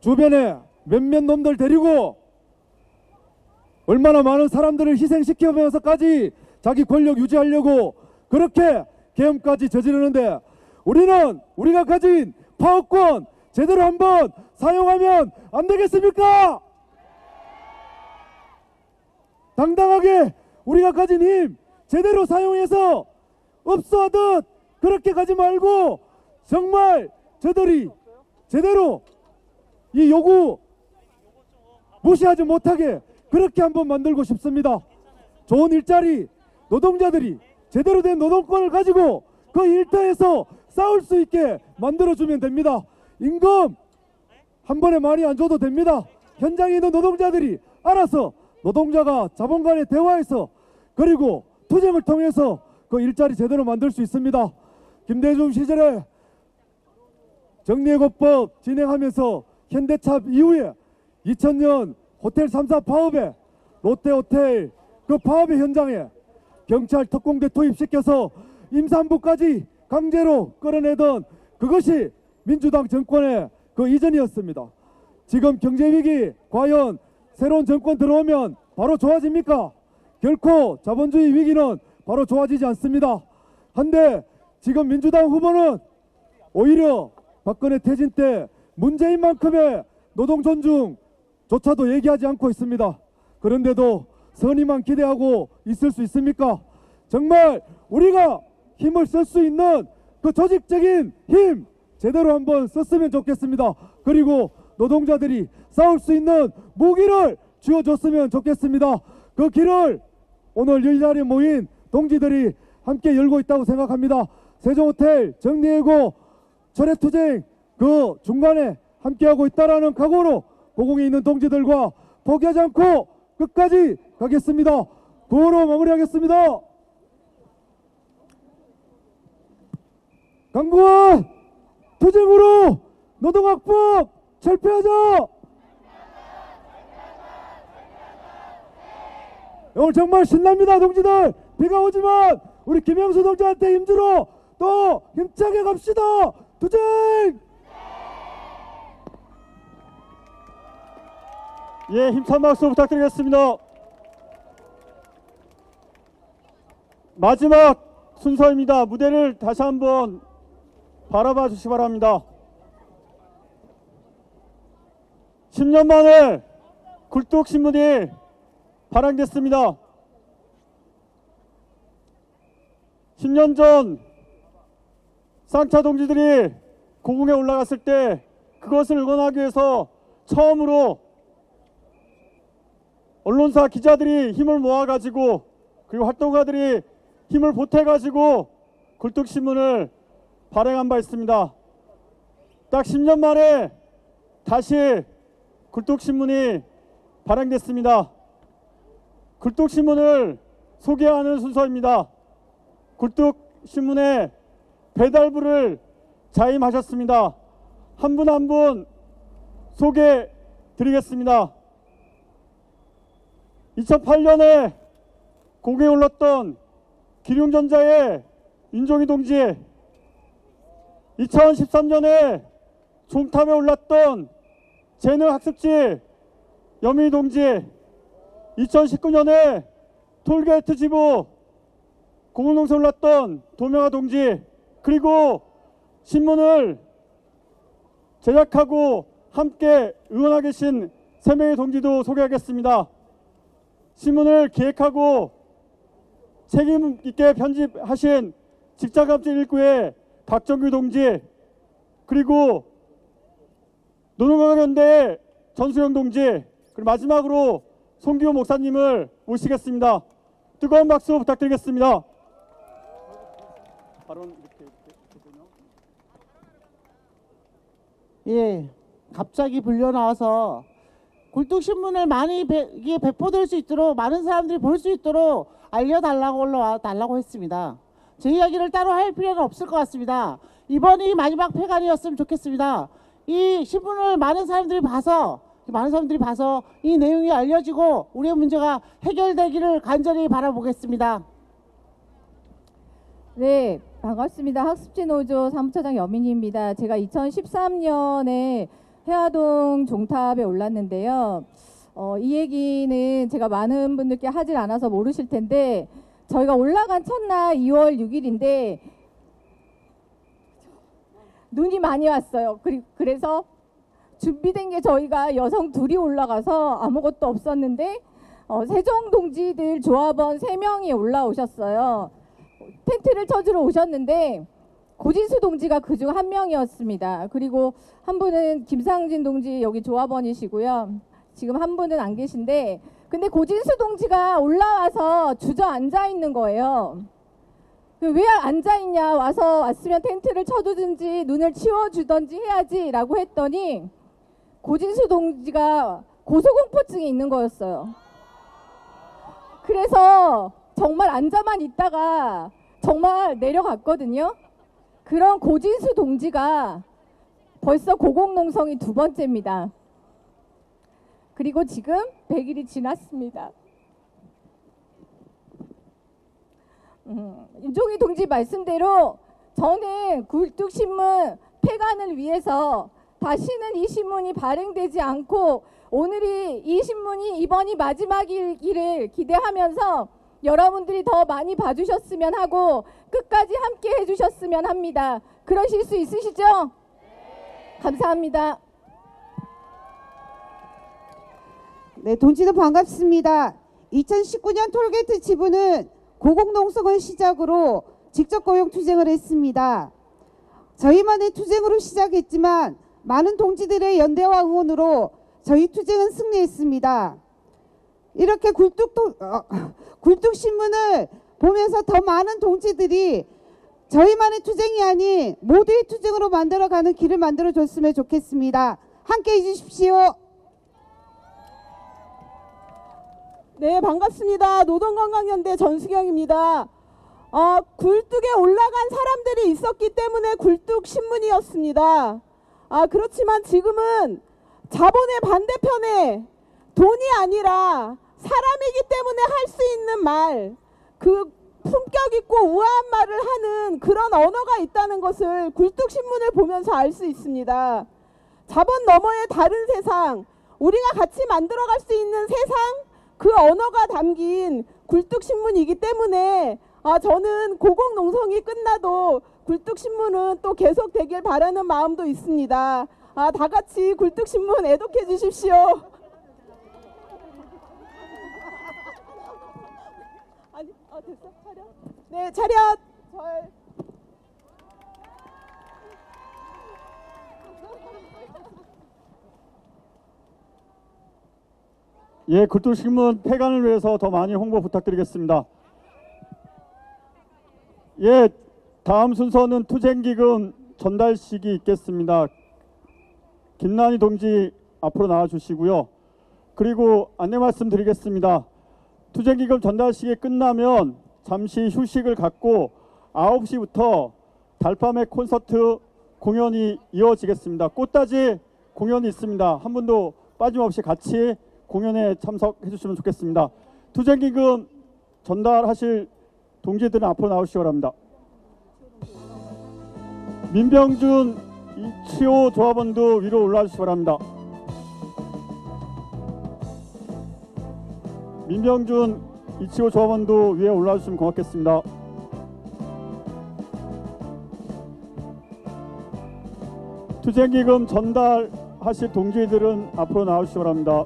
[SPEAKER 4] 주변에 몇몇 놈들 데리고 얼마나 많은 사람들을 희생시켜면서까지 자기 권력 유지하려고 그렇게 계엄까지 저지르는데 우리는 우리가 가진 파업권 제대로 한번 사용하면 안 되겠습니까? 당당하게 우리가 가진 힘 제대로 사용해서 업소하듯 그렇게 가지 말고 정말 저들이 제대로 이 요구 무시하지 못하게 그렇게 한번 만들고 싶습니다. 좋은 일자리 노동자들이 제대로 된 노동권을 가지고 그 일터에서 싸울 수 있게 만들어주면 됩니다. 임금 한 번에 많이 안 줘도 됩니다. 현장에 있는 노동자들이 알아서 노동자가 자본 간에 대화해서 그리고 투쟁을 통해서 그 일자리 제대로 만들 수 있습니다. 김대중 시절에 정리해고법 진행하면서
[SPEAKER 9] 현대차 이후에 2000년 호텔 3사 파업에 롯데호텔 그 파업의 현장에 경찰 특공대 투입시켜서 임산부까지 강제로 끌어내던 그것이 민주당 정권의 그 이전이었습니다. 지금 경제위기 과연 새로운 정권 들어오면 바로 좋아집니까? 결코 자본주의 위기는 바로 좋아지지 않습니다. 한데 지금 민주당 후보는 오히려 박근혜 퇴진 때 문재인만큼의 노동 존중조차도 얘기하지 않고 있습니다. 그런데도 선의만 기대하고 있을 수 있습니까? 정말 우리가 힘을 쓸 수 있는 그 조직적인 힘 제대로 한번 썼으면 좋겠습니다. 그리고 노동자들이 싸울 수 있는 무기를 쥐어줬으면 좋겠습니다. 그 길을 오늘 이 자리에 모인 동지들이 함께 열고 있다고 생각합니다. 세종호텔 정리해고 철회투쟁 그 중간에 함께하고 있다라는 각오로 고공에 있는 동지들과 포기하지 않고 끝까지 가겠습니다. 구호로 마무리하겠습니다. 강구한 투쟁으로 노동학법 철폐하자. 오늘 정말 신납니다. 동지들 비가 오지만 우리 김영수 동지한테 힘주러 또 힘차게 갑시다. 투쟁.
[SPEAKER 1] 예, 힘찬 박수 부탁드리겠습니다. 마지막 순서입니다. 무대를 다시 한번 바라봐 주시기 바랍니다. 10년 만에 굴뚝신문이 발행됐습니다. 10년 전 쌍차 동지들이 고궁에 올라갔을 때 그것을 응원하기 위해서 처음으로 언론사 기자들이 힘을 모아가지고 그리고 활동가들이 힘을 보태가지고 굴뚝신문을 발행한 바 있습니다. 딱 10년 만에 다시 굴뚝신문이 발행됐습니다. 굴뚝신문을 소개하는 순서입니다. 굴뚝신문에 배달부를 자임하셨습니다. 한 분 한 분 소개해 드리겠습니다. 2008년에 공에 올랐던 기룡전자의 윤종희 동지, 2013년에 종탑에 올랐던 재능 학습지 여민희 동지, 2019년에 톨게이트 지부 공공농성에 올랐던 도명아 동지, 그리고 신문을 제작하고 함께 응원하고 계신 3명의 동지도 소개하겠습니다. 신문을 기획하고 책임 있게 편집하신 직장감정 1구의 박정규 동지, 그리고 노동강연대의 전수영 동지, 그리고 마지막으로 송기호 목사님을 모시겠습니다. 뜨거운 박수 부탁드리겠습니다.
[SPEAKER 16] 예, 갑자기 불려 나와서 굴뚝신문을 많이 이게 배포될 수 있도록 많은 사람들이 볼 수 있도록 알려달라고 올라와 달라고 했습니다. 제 이야기를 따로 할 필요는 없을 것 같습니다. 이번이 마지막 폐간이었으면 좋겠습니다. 이 신문을 많은 사람들이 봐서 이 내용이 알려지고 우리의 문제가 해결되기를 간절히 바라보겠습니다.
[SPEAKER 17] 네, 반갑습니다. 학습지노조 사무처장 여민희입니다. 제가 2013년에 해화동 종탑에 올랐는데요. 이 얘기는 제가 많은 분들께 하질 않아서 모르실 텐데, 저희가 올라간 첫날 2월 6일인데 눈이 많이 왔어요. 그래서 준비된 게 저희가 여성 둘이 올라가서 아무것도 없었는데 세종동지들 조합원 3명이 올라오셨어요. 텐트를 쳐주러 오셨는데 고진수 동지가 그중 한 명이었습니다. 그리고 한 분은 김상진 동지 여기 조합원이시고요. 지금 한 분은 안 계신데, 근데 고진수 동지가 올라와서 주저앉아 있는 거예요. 왜 앉아있냐, 왔으면 텐트를 쳐두든지 눈을 치워주든지 해야지 라고 했더니 고진수 동지가 고소공포증이 있는 거였어요. 그래서 정말 앉아만 있다가 정말 내려갔거든요. 그런 고진수 동지가 벌써 고공농성이 2번째입니다. 그리고 지금 100일이 지났습니다. 임종희 동지 말씀대로 저는 굴뚝신문 폐간을 위해서 다시는 이 신문이 발행되지 않고 오늘이 이 신문이 이번이 마지막이기를 기대하면서 여러분들이 더 많이 봐주셨으면 하고 끝까지 함께 해주셨으면 합니다. 그러실 수 있으시죠? 감사합니다.
[SPEAKER 18] 네, 동지들 반갑습니다. 2019년 톨게이트 지부는 고공농성을 시작으로 직접 고용 투쟁을 했습니다. 저희만의 투쟁으로 시작했지만 많은 동지들의 연대와 응원으로 저희 투쟁은 승리했습니다. 이렇게 굴뚝신문을 보면서 더 많은 동지들이 저희만의 투쟁이 아닌 모두의 투쟁으로 만들어가는 길을 만들어줬으면 좋겠습니다. 함께 해주십시오.
[SPEAKER 15] 네, 반갑습니다. 노동건강연대 전수경입니다. 굴뚝에 올라간 사람들이 있었기 때문에 굴뚝신문이었습니다. 그렇지만 지금은 자본의 반대편에 돈이 아니라 사람이기 때문에 할 수 있는 말, 그 품격 있고 우아한 말을 하는 그런 언어가 있다는 것을 굴뚝신문을 보면서 알 수 있습니다. 자본 너머의 다른 세상, 우리가 같이 만들어갈 수 있는 세상, 그 언어가 담긴 굴뚝신문이기 때문에 저는 고공농성이 끝나도 굴뚝신문은 또 계속되길 바라는 마음도 있습니다. 다 같이 굴뚝신문 애독해 주십시오. 됐어? 차렷? 네, 차렷.
[SPEAKER 1] 예, 굴뚝신문 폐간을 위해서 더 많이 홍보 부탁드리겠습니다. 예, 다음 순서는 투쟁기금 전달식이 있겠습니다. 김난희 동지 앞으로 나와주시고요. 그리고 안내 말씀드리겠습니다. 투쟁기금 전달식이 끝나면 잠시 휴식을 갖고 9시부터 달밤의 콘서트 공연이 이어지겠습니다. 꽃다지 공연이 있습니다. 한 분도 빠짐없이 같이 공연에 참석해 주시면 좋겠습니다. 투쟁기금 전달하실 동지들은 앞으로 나오시기 바랍니다. 민병준 이치호 조합원도 위로 올라와 주시기 바랍니다. 민병준 이치호 조합원도 위에 올라와 주시면 고맙겠습니다. 투쟁기금 전달하실 동지들은 앞으로 나오시기 바랍니다.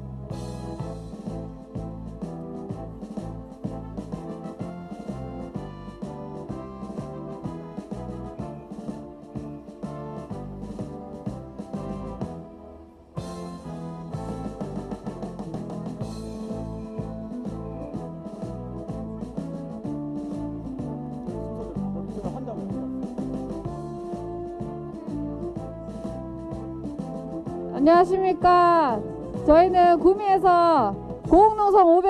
[SPEAKER 19] 안녕하십니까. 저희는 구미에서 고공농성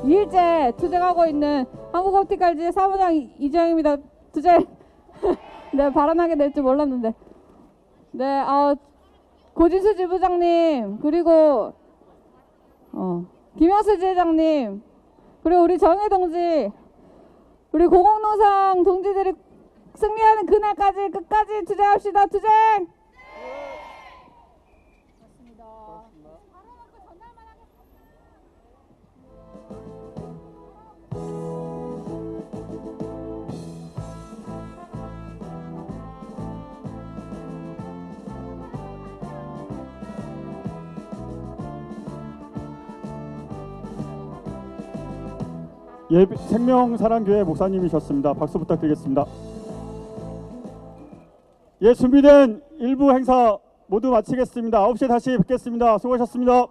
[SPEAKER 19] 2일째 투쟁하고 있는 한국옵티컬지 사무장 이정입니다. 투쟁 네, 발언하게 될 줄 몰랐는데. 네, 고진수 지부장님, 그리고 김영수 지회장님, 그리고 우리 정혜 동지, 우리 고공농성 동지들이 승리하는 그날까지 끝까지 투쟁합시다. 투쟁!
[SPEAKER 1] 예, 생명사랑교회 목사님이셨습니다. 박수 부탁드리겠습니다. 예, 준비된 일부 행사 모두 마치겠습니다. 9시에 다시 뵙겠습니다. 수고하셨습니다.